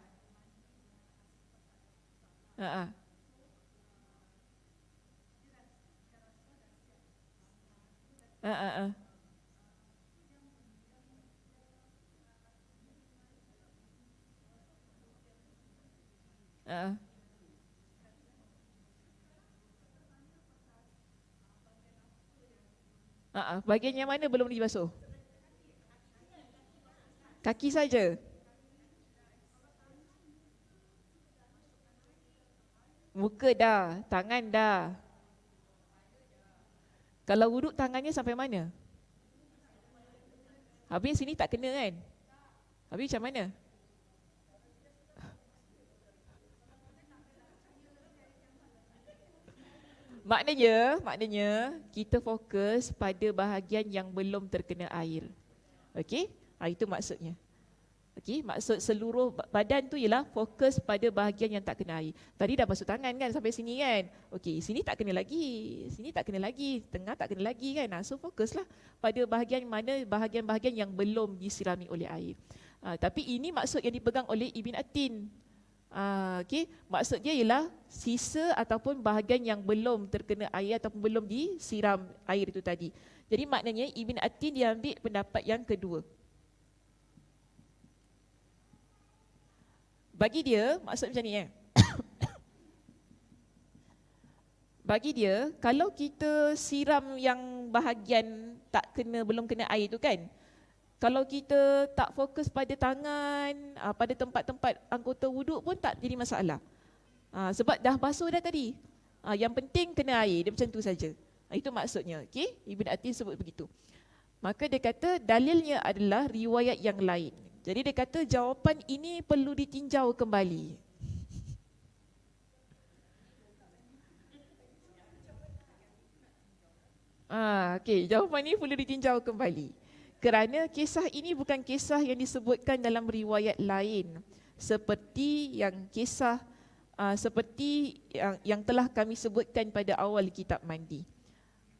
Bahagian yang mana belum dibasuh? Kaki saja. Muka dah, tangan dah. Kalau wuduk tangannya sampai mana? Habis sini tak kena kan? Habis macam mana? Maknanya kita fokus pada bahagian yang belum terkena air. Okey? Itu maksudnya. Okey, maksud seluruh badan tu ialah fokus pada bahagian yang tak kena air. Tadi dah basuh tangan kan sampai sini kan? Okey, sini tak kena lagi, sini tak kena lagi, tengah tak kena lagi kan? So fokuslah pada bahagian mana, bahagian-bahagian yang belum disirami oleh air. Tapi ini maksud yang dipegang oleh Ibn At-Tin. Okey, maksud dia ialah sisa ataupun bahagian yang belum terkena air ataupun belum disiram air itu tadi. Jadi maknanya Ibn At-Tin dia ambil pendapat yang kedua. Bagi dia, maksud macam ni Bagi dia, kalau kita siram yang bahagian tak kena, belum kena air tu kan, kalau kita tak fokus pada tangan, pada tempat-tempat anggota wuduk pun tak jadi masalah. Sebab dah basuh dah tadi. Yang penting kena air, dia macam tu saja. Itu maksudnya. Okay? Ibn At-Tin sebut begitu. Maka dia kata dalilnya adalah riwayat yang lain. Jadi dia kata jawapan ini perlu ditinjau kembali. Okay, jawapan ini perlu ditinjau kembali. Kerana kisah ini bukan kisah yang disebutkan dalam riwayat lain. seperti yang kisah seperti yang telah kami sebutkan pada awal kitab mandi.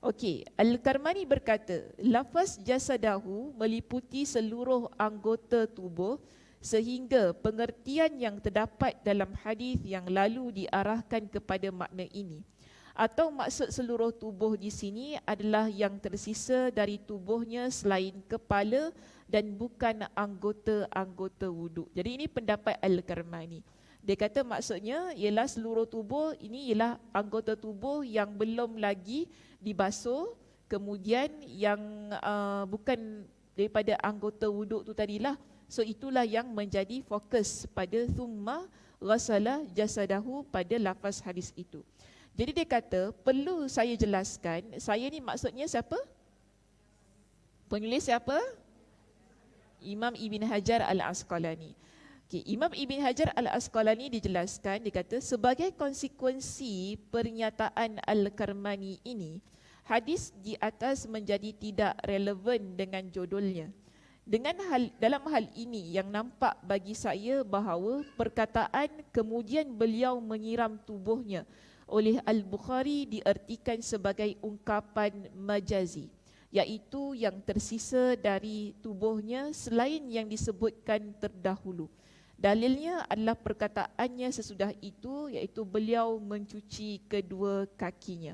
Okey, Al-Karmani berkata, lafaz jasadahu meliputi seluruh anggota tubuh sehingga pengertian yang terdapat dalam hadis yang lalu diarahkan kepada makna ini. Atau maksud seluruh tubuh di sini adalah yang tersisa dari tubuhnya selain kepala dan bukan anggota-anggota wuduk. Jadi ini pendapat Al-Karmani. Dia kata maksudnya ialah seluruh tubuh ini ialah anggota tubuh yang belum lagi dibasuh, kemudian yang bukan daripada anggota wuduk tu tadilah. So itulah yang menjadi fokus pada thumma ghasala jasadahu pada lafaz hadis itu. Jadi dia kata perlu saya jelaskan, saya ni maksudnya siapa? Penulis siapa? Imam Ibn Hajar Al-Asqalani. Okay, Imam Ibn Hajar Al-Asqalani dijelaskan, dia kata sebagai konsekuensi pernyataan Al-Karmani ini, hadis di atas menjadi tidak relevan dengan judulnya. Dalam hal ini yang nampak bagi saya bahawa perkataan kemudian beliau menyiram tubuhnya oleh Al-Bukhari diertikan sebagai ungkapan majazi, iaitu yang tersisa dari tubuhnya selain yang disebutkan terdahulu. Dalilnya adalah perkataannya sesudah itu, iaitu beliau mencuci kedua kakinya.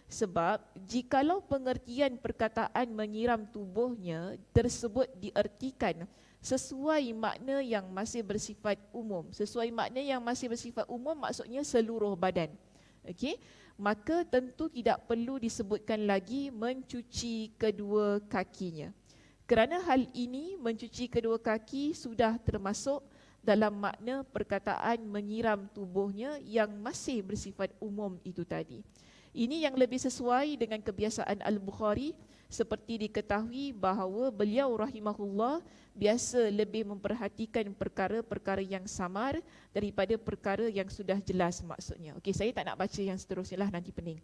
Sebab jikalau pengertian perkataan menyiram tubuhnya tersebut diertikan sesuai makna yang masih bersifat umum. Sesuai makna yang masih bersifat umum maksudnya seluruh badan. Okey, maka tentu tidak perlu disebutkan lagi mencuci kedua kakinya. Kerana hal ini mencuci kedua kaki sudah termasuk dalam makna perkataan menyiram tubuhnya yang masih bersifat umum itu tadi. Ini yang lebih sesuai dengan kebiasaan Al-Bukhari, seperti diketahui bahawa beliau rahimahullah biasa lebih memperhatikan perkara-perkara yang samar daripada perkara yang sudah jelas maksudnya. Okey, saya tak nak baca yang seterusnya lah, nanti pening.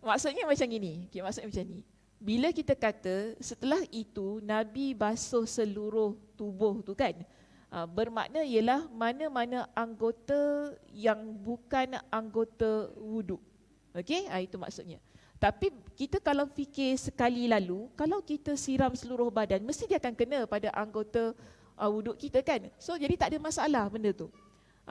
Maksudnya macam ini. Okey, maksudnya macam ni. Bila kita kata setelah itu Nabi basuh seluruh tubuh tu kan, bermakna ialah mana-mana anggota yang bukan anggota wuduk. Okey, itu maksudnya. Tapi kita kalau fikir sekali lalu, kalau kita siram seluruh badan, mesti dia akan kena pada anggota wuduk kita kan. So jadi tak ada masalah benda tu.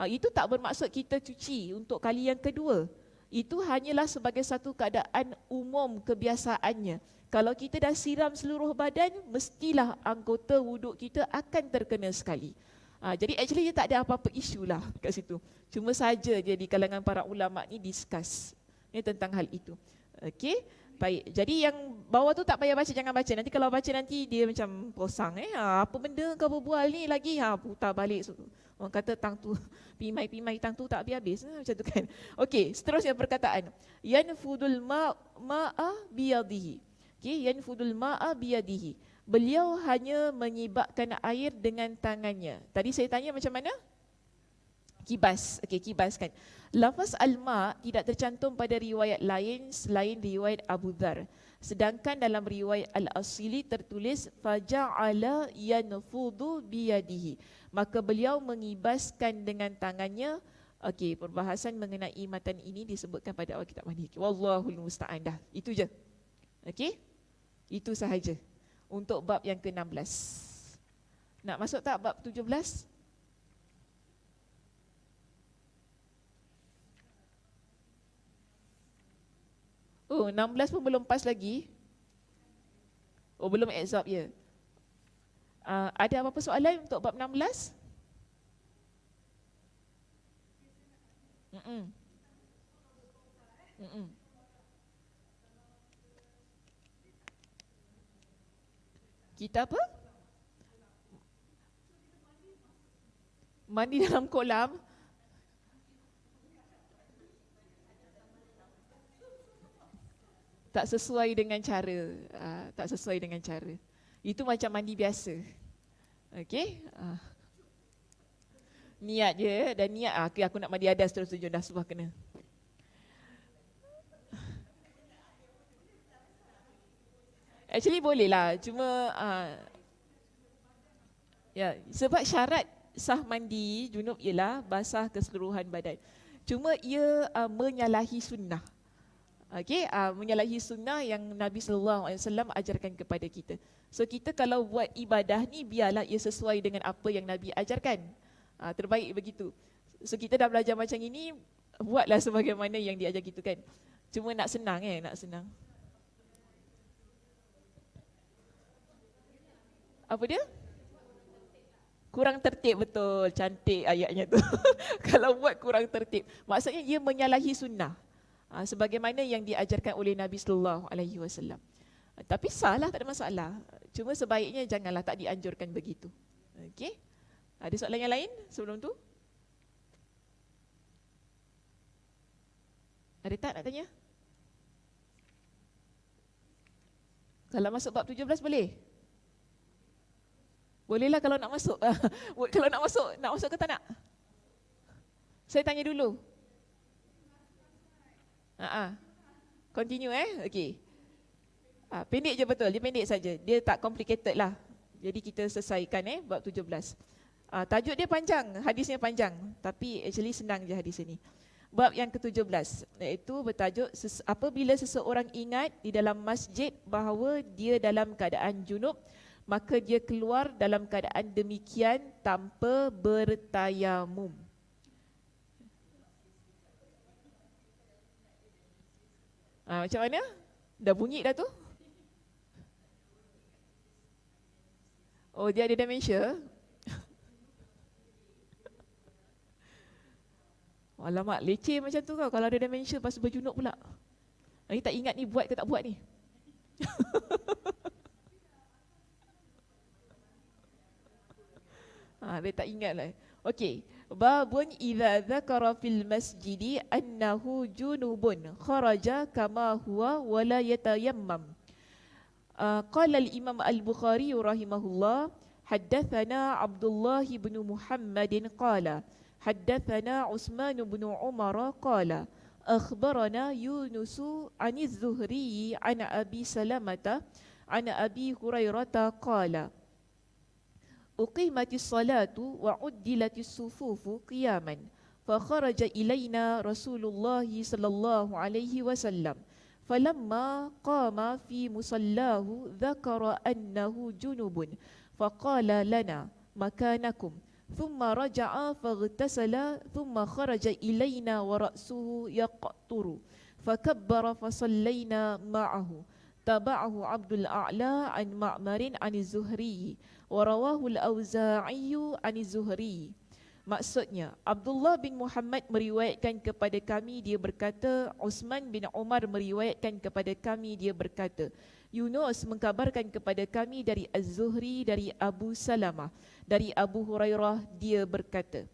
Itu tak bermaksud kita cuci untuk kali yang kedua. Itu hanyalah sebagai satu keadaan umum kebiasaannya. Kalau kita dah siram seluruh badan, mestilah anggota wuduk kita akan terkena sekali. Jadi actually dia tak ada apa-apa isu lah kat situ. Cuma saja dia di kalangan para ulama ni discuss tentang hal itu. Okey, baik. Jadi yang bawah tu tak payah baca, jangan baca. Nanti kalau baca nanti dia macam posang. Apa benda kau berbual ni lagi? Putar balik. Orang kata tang tu, pimai-pimai tang tu tak habis-habis. Macam tu kan. Okey, seterusnya perkataan. Yanfudul ma'a biyadihi. Okey, yanfudul ma'a biyadihi. Beliau hanya menyibakkan air dengan tangannya. Tadi saya tanya macam mana? Kibas. Okey, kibas kan. Lafaz al-ma' tidak tercantum pada riwayat lain selain riwayat Abu Dhar. Sedangkan dalam riwayat Al-Asili tertulis faja'ala yanfudu biyadihi. Maka beliau mengibaskan dengan tangannya. Okey, perbahasan mengenai matan ini disebutkan pada awal kitab mandi. Wallahul musta'an dah. Itu je. Okey? Itu sahaja untuk bab yang ke-16. Nak masuk tak bab 17? Oh, 16 pun belum pas lagi. Oh, belum exab ya. Ada apa-apa soalan untuk bab 16? Kita apa? Mandi dalam kolam. Tak sesuai dengan cara. Tak sesuai dengan cara. Itu macam mandi biasa. Okey? Niat je dan niat. Okay, aku nak mandi adas terus tujuan dah subuh kena. Actually boleh lah. Cuma Ya, sebab syarat sah mandi junub ialah basah keseluruhan badan. Cuma ia menyalahi sunnah. Okey, menyalahi sunnah yang Nabi sallallahu alaihi wasallam ajarkan kepada kita. So kita kalau buat ibadah ni biarlah ia sesuai dengan apa yang Nabi ajarkan. Terbaik begitu. So kita dah belajar macam ini, buatlah sebagaimana yang diajar kita kan. Cuma nak senang nak senang. Apa dia? Kurang tertib, betul, cantik ayatnya tu. Kalau buat kurang tertib, maksudnya ia menyalahi sunnah. Sebagaimana yang diajarkan oleh Nabi sallallahu alaihi wasallam. Tapi salah, tak ada masalah. Cuma sebaiknya janganlah, tak dianjurkan begitu. Okey. Ada soalan yang lain sebelum tu? Ada tak nak tanya? Kalau masuk bab 17 boleh? Bolehlah kalau nak masuk. Kalau nak masuk ke tak nak? Saya tanya dulu. Continue okey. Pendek je betul, dia pendek saja. Dia tak complicated lah. Jadi kita selesaikan bab 17. Tajuk dia panjang, hadisnya panjang, tapi actually senang je hadis ini. Bab yang ke-17 iaitu bertajuk apabila seseorang ingat di dalam masjid bahawa dia dalam keadaan junub, maka dia keluar dalam keadaan demikian tanpa bertayamum. Macam mana? Dah bunyi dah tu? Oh, dia ada dementia? Alamak, leceh macam tu kau kalau ada dementia pas berjunuk pula. Ni tak ingat ni buat ke tak buat ni? Dia tak ingat lah. Okey. Babun idza dzakara fil masjidi annahu junubun kharaja kama huwa wa la yatayammam. Qala al-Imam al-Bukhari rahimahullah, haddatsana Abdullah bin Muhammadin qala haddatsana Utsman bin Umar qala akhbarana Yunus an az-Zuhri an Abi Salamah an Abi Hurairah qala uqimatis salatu wa uddilatis sufufu qiyaman fa kharaja ilaina Rasulullah sallallahu alaihi wasallam falamma qama fi musallahu dzakara annahu junubun faqala lana makanakum thumma raja'a faghtasala thumma kharaja ilaina wa ra'suhu yaqturu fakabbara fasallaina ma'ahu tabahu Abdul A'la an Ma'marin an Zuhri wa rawahu al-Auza'i an Zuhri. Maksudnya Abdullah bin Muhammad meriwayatkan kepada kami, dia berkata, Utsman bin Umar meriwayatkan kepada kami, dia berkata, Yunus mengkabarkan kepada kami dari Az-Zuhri, dari Abu Salamah, dari Abu Hurairah, dia berkata.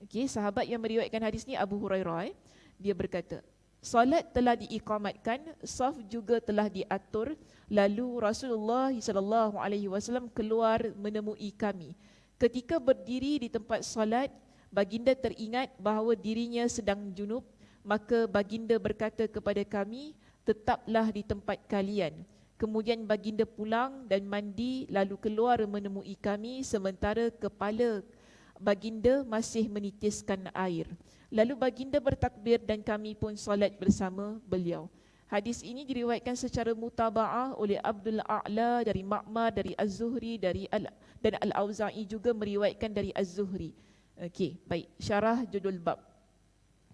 Okey, sahabat yang meriwayatkan hadis ni Abu Hurairah, dia berkata, salat telah diiqamatkan, saf juga telah diatur, lalu Rasulullah sallallahu alaihi wasallam keluar menemui kami. Ketika berdiri di tempat salat, baginda teringat bahawa dirinya sedang junub, maka baginda berkata kepada kami, tetaplah di tempat kalian. Kemudian baginda pulang dan mandi, lalu keluar menemui kami sementara kepala baginda masih menitiskan air. Lalu baginda bertakbir dan kami pun salat bersama beliau. Hadis ini diriwayatkan secara mutaba'ah oleh Abdul A'la dari Ma'mar, dari Az-Zuhri, dan Al-Auza'i juga meriwayatkan dari Az-Zuhri. Okey, baik. Syarah judul bab.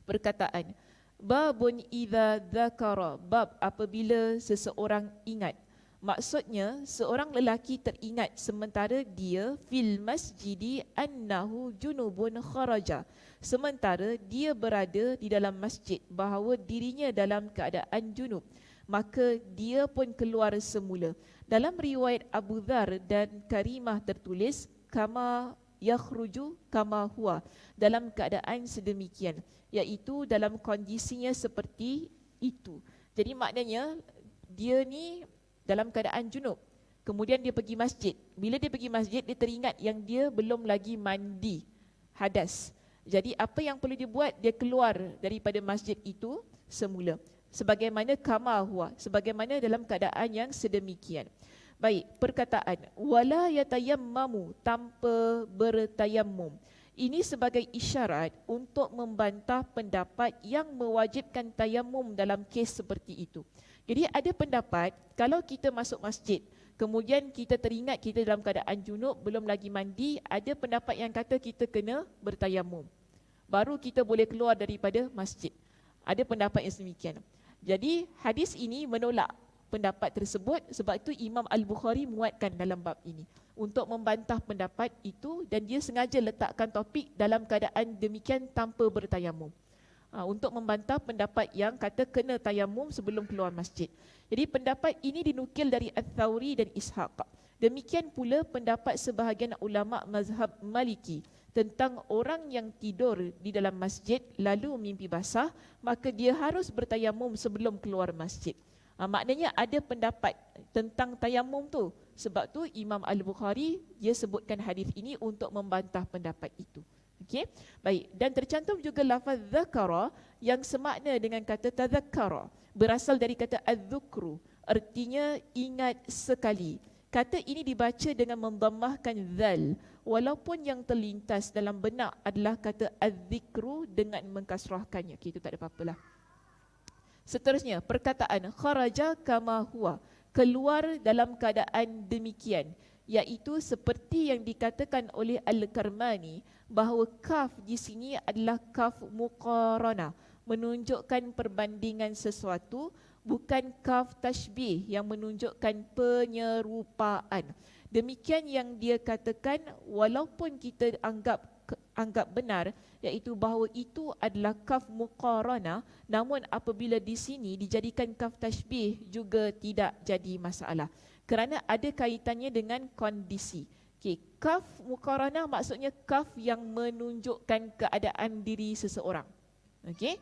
Perkataan babun idza dzakara, bab apabila seseorang ingat. Maksudnya seorang lelaki teringat sementara dia fil masjidi annahu junubun kharaja, sementara dia berada di dalam masjid bahawa dirinya dalam keadaan junub, maka dia pun keluar semula. Dalam riwayat Abu Dhar dan Karimah tertulis kama yakhruju kama huwa, dalam keadaan sedemikian, iaitu dalam kondisinya seperti itu. Jadi maknanya dia ni dalam keadaan junub, kemudian dia pergi masjid. Bila dia pergi masjid, dia teringat yang dia belum lagi mandi hadas. Jadi apa yang perlu dia buat, dia keluar daripada masjid itu semula, sebagaimana kama huwa, sebagaimana dalam keadaan yang sedemikian. Baik, perkataan wala yatayammamu, tanpa bertayammum. Ini sebagai isyarat untuk membantah pendapat yang mewajibkan tayammum dalam kes seperti itu. Jadi ada pendapat kalau kita masuk masjid, kemudian kita teringat kita dalam keadaan junub, belum lagi mandi, ada pendapat yang kata kita kena bertayammum, baru kita boleh keluar daripada masjid. Ada pendapat yang demikian. Jadi hadis ini menolak pendapat tersebut, sebab itu Imam Al-Bukhari muatkan dalam bab ini untuk membantah pendapat itu, dan dia sengaja letakkan topik dalam keadaan demikian tanpa bertayamum, untuk membantah pendapat yang kata kena tayamum sebelum keluar masjid. Jadi pendapat ini dinukil dari Ats-Tsauri dan Ishaq. Demikian pula pendapat sebahagian ulama mazhab Maliki tentang orang yang tidur di dalam masjid lalu mimpi basah, maka dia harus bertayamum sebelum keluar masjid. Maknanya ada pendapat tentang tayamum tu. Sebab tu Imam Al-Bukhari dia sebutkan hadis ini untuk membantah pendapat itu. Okey, baik. Dan tercantum juga lafaz zakara yang semakna dengan kata tazakkara, berasal dari kata az-zukru, artinya ingat sekali. Kata ini dibaca dengan memdammahkan zal, walaupun yang terlintas dalam benak adalah kata az-zikru dengan mengkasrahkannya. Okey, itu tak ada apa-apalah. Seterusnya, perkataan kharaja kama huwa, keluar dalam keadaan demikian, iaitu seperti yang dikatakan oleh Al-Karmani bahawa kaf di sini adalah kaf muqarana, menunjukkan perbandingan sesuatu, bukan kaf tashbih yang menunjukkan penyerupaan. Demikian yang dia katakan, walaupun kita anggap benar, iaitu bahawa itu adalah kaf muqarana, namun apabila di sini dijadikan kaf tashbih juga tidak jadi masalah, kerana ada kaitannya dengan kondisi. Okey, kaf muqarana maksudnya kaf yang menunjukkan keadaan diri seseorang. Okey,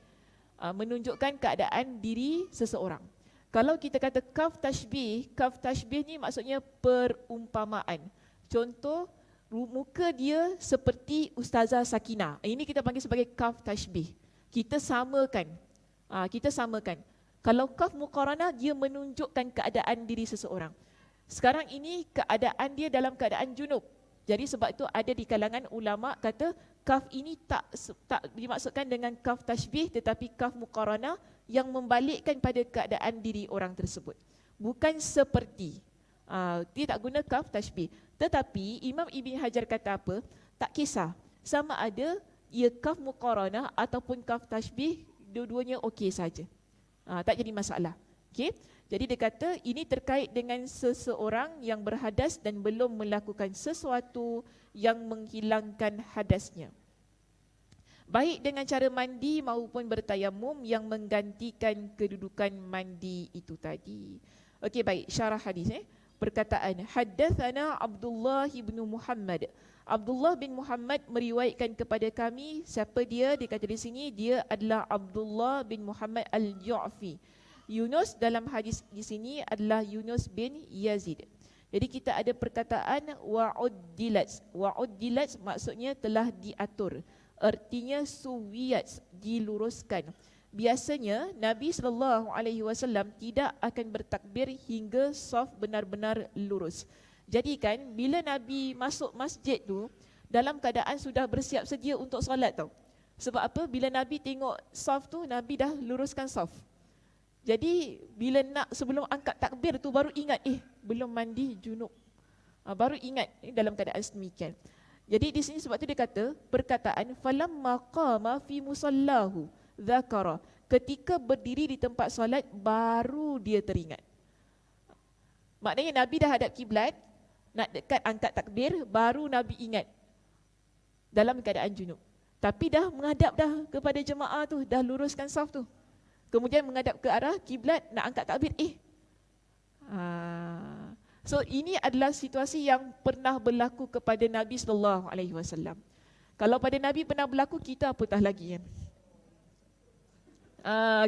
menunjukkan keadaan diri seseorang. Kalau kita kata kaf tashbih ni maksudnya perumpamaan. Contoh, muka dia seperti Ustazah Sakinah. Ini kita panggil sebagai kaf tashbih. Kita samakan. Kalau kaf muqaranah, dia menunjukkan keadaan diri seseorang. Sekarang ini keadaan dia dalam keadaan junub. Jadi sebab itu ada di kalangan ulama kata kaf ini tak dimaksudkan dengan kaf tashbih, tetapi kaf muqaranah yang membalikkan pada keadaan diri orang tersebut. Bukan seperti. Dia tak guna kaf tashbih. Tetapi Imam Ibn Hajar kata apa? Tak kisah. Sama ada ia kaf muqaranah ataupun kaf tashbih, dua-duanya okey saja. Tak jadi masalah. Okey. Jadi dia kata ini terkait dengan seseorang yang berhadas dan belum melakukan sesuatu yang menghilangkan hadasnya, baik dengan cara mandi maupun bertayamum yang menggantikan kedudukan mandi itu tadi. Okey, baik, syarah hadis. Perkataan haddatsana Abdullah bin Muhammad. Abdullah bin Muhammad meriwayatkan kepada kami. Siapa dia? Dia kata di sini dia adalah Abdullah bin Muhammad Al-Ju'fi. Yunus dalam hadis di sini adalah Yunus bin Yazid. Jadi kita ada perkataan wa'uddilat. Wa'uddilat maksudnya telah diatur. Artinya suwiyat, diluruskan. Biasanya Nabi SAW tidak akan bertakbir hingga saf benar-benar lurus. Jadi kan bila Nabi masuk masjid tu dalam keadaan sudah bersiap sedia untuk solat tau. Sebab apa? Bila Nabi tengok saf tu, Nabi dah luruskan saf. Jadi bila nak sebelum angkat takbir tu baru ingat, belum mandi junub. Baru ingat dalam keadaan sedemikian. Jadi di sini sebab tu dia kata perkataan falamma qama fi musallahu dzakara, ketika berdiri di tempat solat baru dia teringat. Maknanya Nabi dah hadap kiblat, nak dekat angkat takbir, baru Nabi ingat dalam keadaan junub. Tapi dah menghadap dah kepada jemaah tu, dah luruskan saf tu. Kemudian menghadap ke arah kiblat, nak angkat takbir, So ini adalah situasi yang pernah berlaku kepada Nabi SAW. Kalau pada Nabi pernah berlaku, kita apatah lagi kan?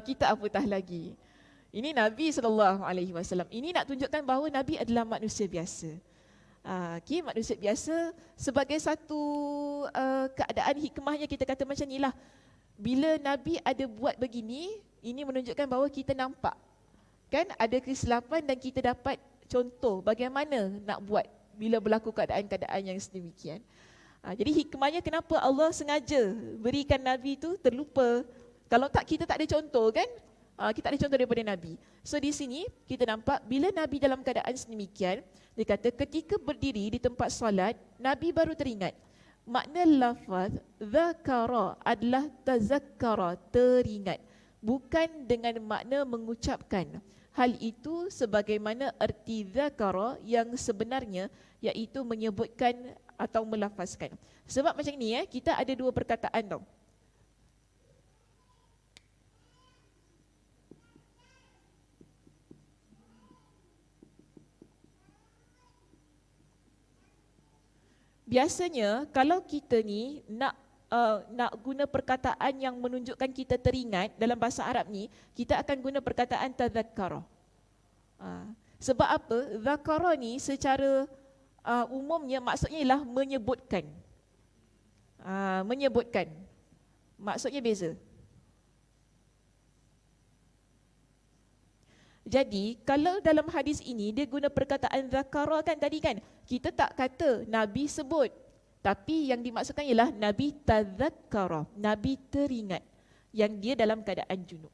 Kita apatah lagi. Ini Nabi SAW. Ini nak tunjukkan bahawa Nabi adalah manusia biasa. Manusia biasa sebagai satu keadaan hikmahnya kita kata macam inilah. Bila Nabi ada buat begini, ini menunjukkan bahawa kita nampak kan ada kesilapan dan kita dapat contoh bagaimana nak buat bila berlaku keadaan-keadaan yang sedemikian. Jadi hikmahnya kenapa Allah sengaja berikan Nabi itu terlupa. Kalau tak, kita tak ada contoh kan? Kita ada contoh daripada Nabi. So di sini kita nampak bila Nabi dalam keadaan sedemikian, dia kata ketika berdiri di tempat solat, Nabi baru teringat. Makna lafaz zakara adalah tazakkara, teringat. Bukan dengan makna mengucapkan. Hal itu sebagaimana erti zakara yang sebenarnya, iaitu menyebutkan atau melafazkan. Sebab macam ni kita ada dua perkataan tau. Biasanya kalau kita ni nak guna perkataan yang menunjukkan kita teringat dalam bahasa Arab ni, kita akan guna perkataan tadzakkara. Sebab apa? Zakara ni secara umumnya maksudnya ialah menyebutkan. Menyebutkan. Maksudnya beza. Jadi kalau dalam hadis ini dia guna perkataan zakara kan tadi kan, kita tak kata Nabi sebut, tapi yang dimaksudkan ialah Nabi tadzakkara, Nabi teringat yang dia dalam keadaan junub.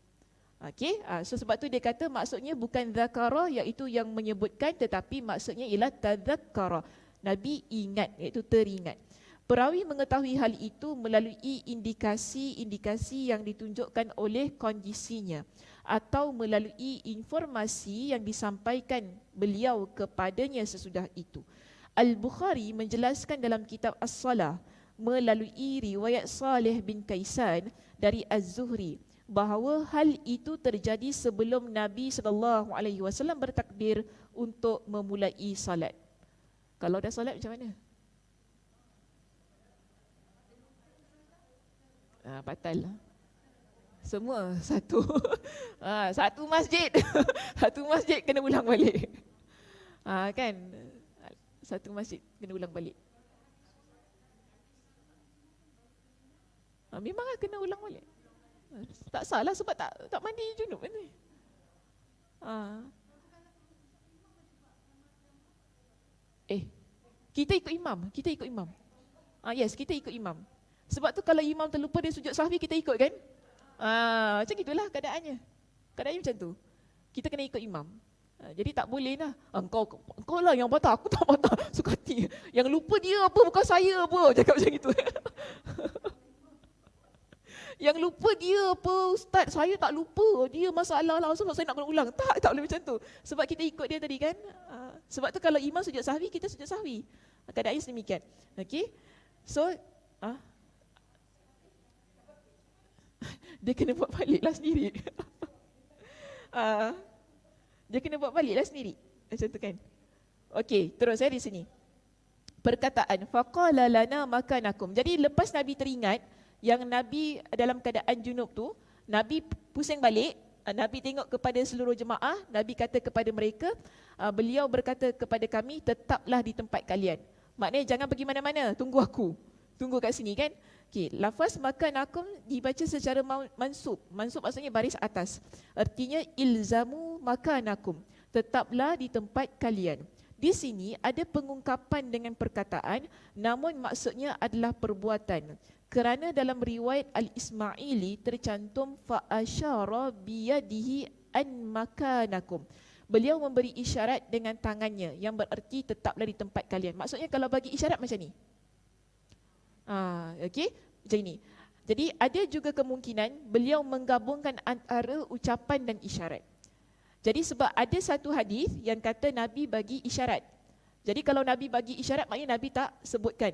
Okey, so sebab tu dia kata maksudnya bukan zakara iaitu yang menyebutkan, tetapi maksudnya ialah tadzakkara, Nabi ingat iaitu teringat. Perawi mengetahui hal itu melalui indikasi-indikasi yang ditunjukkan oleh kondisinya atau melalui informasi yang disampaikan beliau kepadanya sesudah itu. Al-Bukhari menjelaskan dalam kitab As-Salah melalui riwayat Salih bin Kaisan dari Az-Zuhri bahawa hal itu terjadi sebelum Nabi SAW bertakbir untuk memulai salat. Kalau dah salat macam mana? Batal lah. Semua satu. Satu masjid. Satu masjid kena ulang balik. Kan? Satu masjid kena ulang balik. Memang kena ulang balik. Tak salah sebab tak mandi junub ni. Kita ikut imam. Kita ikut imam. Yes, kita ikut imam. Sebab tu kalau imam terlupa dia sujud sahwi, kita ikut kan? Macam itulah keadaannya. Keadaannya macam tu. Kita kena ikut imam. Jadi tak boleh lah. Engkau lah yang batal, aku tak batal. Suka hati. Yang lupa dia apa, bukan saya apa. Cakap macam itu. Yang lupa dia apa, Ustaz, saya tak lupa. Dia masalah lah, sebab saya nak kena ulang. Tak boleh macam tu. Sebab kita ikut dia tadi kan. Sebab tu kalau imam sujud sahwi, kita sujud sahwi. Keadaannya sedemikian. Okay. So, dia kena buat baliklah sendiri. Dia kena buat baliklah sendiri. Macam tu kan. Okey, terus saya di sini. Perkataan faqala lana makanakum. Jadi lepas Nabi teringat yang Nabi dalam keadaan junub tu, Nabi pusing balik, Nabi tengok kepada seluruh jemaah, Nabi kata kepada mereka, beliau berkata kepada kami, tetaplah di tempat kalian. Maknanya jangan pergi mana-mana, tunggu aku. Tunggu kat sini kan. Okey, lafaz makanakum dibaca secara mansub. Mansub maksudnya baris atas. Artinya ilzamu makanakum. Tetaplah di tempat kalian. Di sini ada pengungkapan dengan perkataan, namun maksudnya adalah perbuatan. Kerana dalam riwayat Al-Ismaili tercantum fa asyara biyadihi an makanakum. Beliau memberi isyarat dengan tangannya yang bererti tetaplah di tempat kalian. Maksudnya kalau bagi isyarat macam ni. Okey, macam ini. Jadi ada juga kemungkinan beliau menggabungkan antara ucapan dan isyarat. Jadi sebab ada satu hadis yang kata Nabi bagi isyarat. Jadi kalau Nabi bagi isyarat maknanya Nabi tak sebutkan.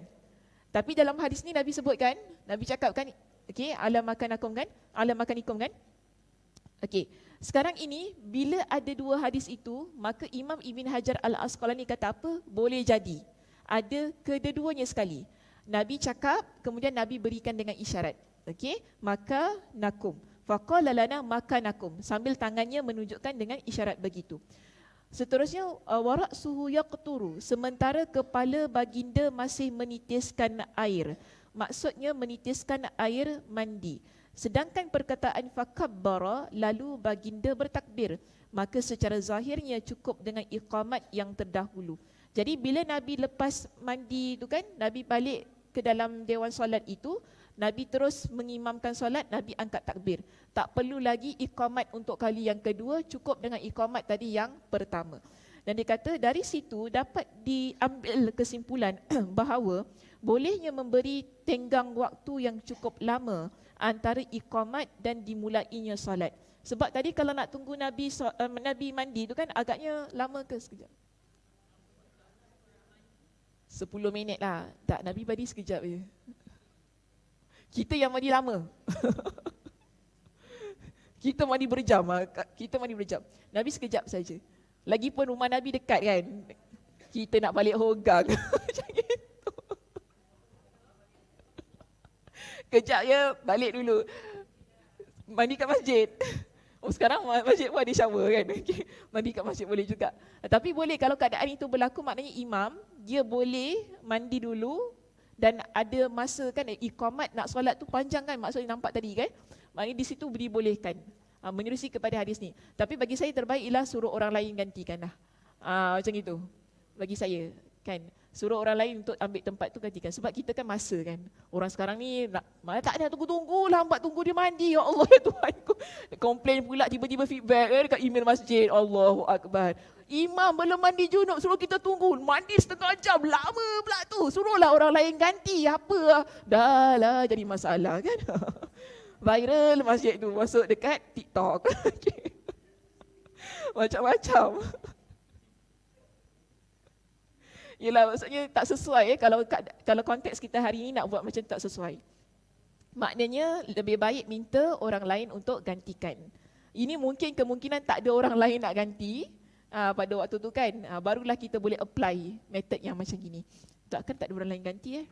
Tapi dalam hadis ni Nabi sebutkan, Nabi cakapkan, okey, ala makanakum kan? Ala makanikum kan? Okey. Sekarang ini bila ada dua hadis itu, maka Imam Ibn Hajar Al-Asqalani kata apa? Boleh jadi ada kedua-duanya sekali. Nabi cakap, kemudian Nabi berikan dengan isyarat. Okey, maka nakum. Faqala lana makanakum. Sambil tangannya menunjukkan dengan isyarat begitu. Seterusnya, warak suhu yaqturu. Sementara kepala baginda masih menitiskan air. Maksudnya menitiskan air mandi. Sedangkan perkataan fakabbara lalu baginda bertakbir, maka secara zahirnya cukup dengan iqamat yang terdahulu. Jadi bila Nabi lepas mandi tu kan, Nabi balik ke dalam dewan solat itu, Nabi terus mengimamkan solat, Nabi angkat takbir. Tak perlu lagi iqamat untuk kali yang kedua, cukup dengan iqamat tadi yang pertama. Dan dia kata dari situ dapat diambil kesimpulan bahawa bolehnya memberi tenggang waktu yang cukup lama antara iqamat dan dimulainya solat. Sebab tadi kalau nak tunggu Nabi mandi tu kan agaknya lama ke sekejap? 10 minit lah. Tak, Nabi mandi sekejap je. Kita yang mandi lama. Kita mandi berjam. Nabi sekejap saja. Lagipun rumah Nabi dekat kan. Kita nak balik Hogang. Macam gitu. Kejap ya, balik dulu. Mandi kat masjid. Oh sekarang masjid pun ada shower kan. Okay. Mandi kat masjid boleh juga. Tapi boleh kalau keadaan itu berlaku, maknanya imam, dia boleh mandi dulu. Dan ada masa kan iqamat nak solat tu panjang kan. Maksudnya nampak tadi kan. Maknanya di situ dibolehkan. Menerusi kepada hadis ni. Tapi bagi saya terbaik ialah suruh orang lain gantikan lah. Macam itu. Bagi saya kan. Suruh orang lain untuk ambil tempat tu gantikan. Sebab kita kan masa kan. Orang sekarang ni tak ada tunggu-tunggu, lambat tunggu dia mandi. Ya Allah ya Tuhanku. Komplain pula tiba-tiba feedback dekat email masjid. Allahu Akbar. Imam belum mandi junub, suruh kita tunggu. Mandi setengah jam, lama pula tu. Suruhlah orang lain ganti. Apa? Dah lah jadi masalah kan. Viral masjid tu masuk dekat TikTok. Macam-macam. Yelah maksudnya tak sesuai kalau konteks kita hari ni nak buat macam tak sesuai. Maknanya lebih baik minta orang lain untuk gantikan. Ini mungkin kemungkinan tak ada orang lain nak ganti pada waktu tu kan. Barulah kita boleh apply method yang macam gini. Takkan tak ada orang lain ganti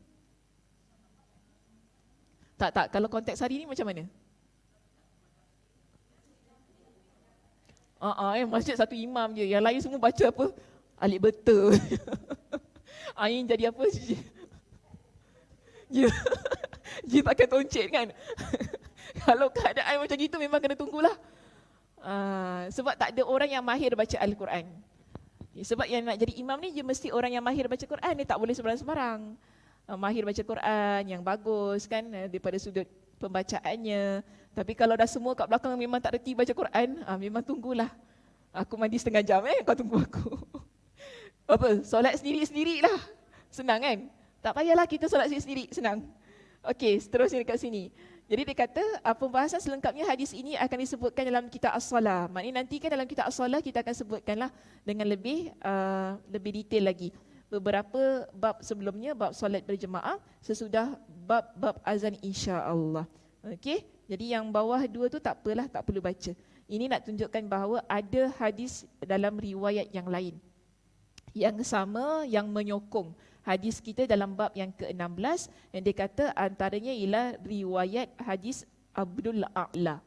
Tak, kalau konteks hari ni macam mana? Masjid satu imam je, yang lain semua baca apa? Alik betul. Ain jadi apa? Dia pakai toncet kan? Kalau keadaan macam gitu memang kena tunggulah. Sebab tak ada orang yang mahir baca Al-Quran. Sebab yang nak jadi imam ni dia mesti orang yang mahir baca Quran, dia tak boleh sembarang-sembarang. Mahir baca Quran yang bagus kan daripada sudut pembacaannya. Tapi kalau dah semua kat belakang memang tak reti baca Quran, memang tunggulah. Aku mandi setengah jam kau tunggu aku. Apa? Solat sendiri-sendirilah. Senang kan? Tak payahlah kita solat sendiri-sendiri, senang. Okey, seterusnya dekat sini. Jadi dia kata pembahasan selengkapnya hadis ini akan disebutkan dalam kitab As-Salah. Maknanya nanti kan dalam kitab As-Salah kita akan sebutkanlah dengan lebih detail lagi. Beberapa bab sebelumnya, bab solat berjemaah, sesudah bab azan insya-Allah. Okey, jadi yang bawah dua tu tak apalah, tak perlu baca. Ini nak tunjukkan bahawa ada hadis dalam riwayat yang lain yang sama yang menyokong hadis kita dalam bab yang ke-16 yang dia kata antaranya ialah riwayat hadis Abdul A'la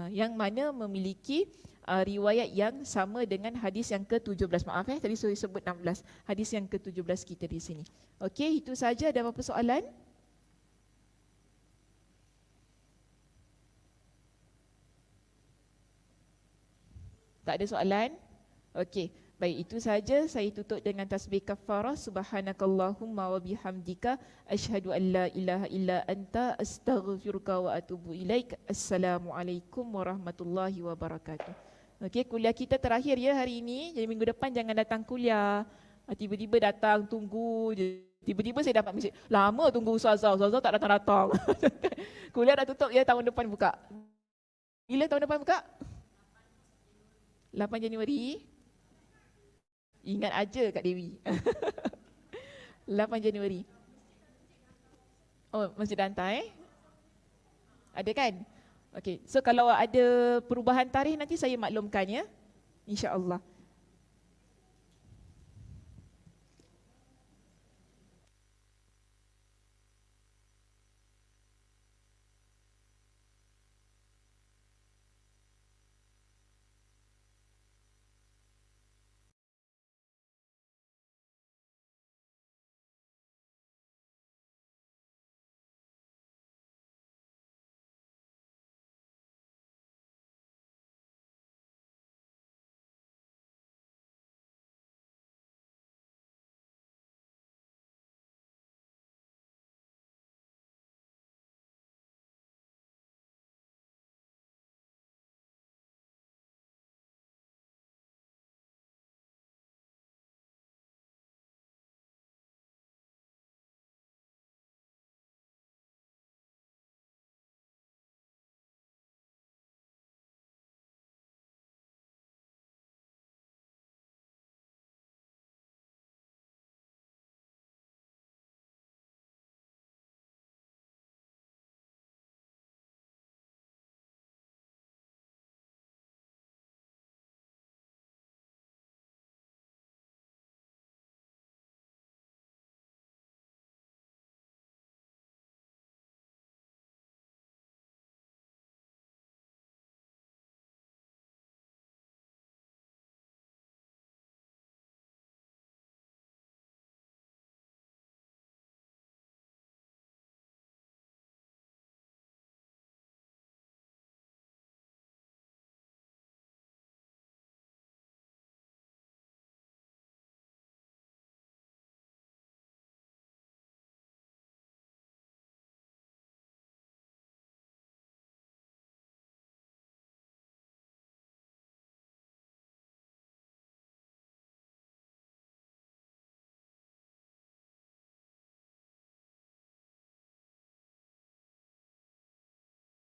yang mana memiliki riwayat yang sama dengan hadis yang ke-17. Maaf tadi saya sebut 16. Hadis yang ke-17 kita di sini. Okey, itu saja. Ada apa-apa soalan? Tak ada soalan? Okey. Baik, itu saja. Saya tutup dengan tasbih kafarah. Subhanakallahumma wa bihamdika asyhadu an la ilaha illa anta astaghfiruka wa atubu ilaik. Assalamualaikum warahmatullahi wabarakatuh. Okey, kuliah kita terakhir ya hari ini. Jadi minggu depan jangan datang kuliah. Tiba-tiba datang tunggu je. Tiba-tiba saya dapat mesej, lama tunggu ustazah tak datang-datang. Kuliah dah tutup ya, tahun depan buka. Bila tahun depan buka? 8 Januari. Ingat aja Kak Dewi. 8 Januari. Oh, Masjid Dantai ada kan? Okey. So kalau ada perubahan tarikh nanti saya maklumkan ya. Insya-Allah.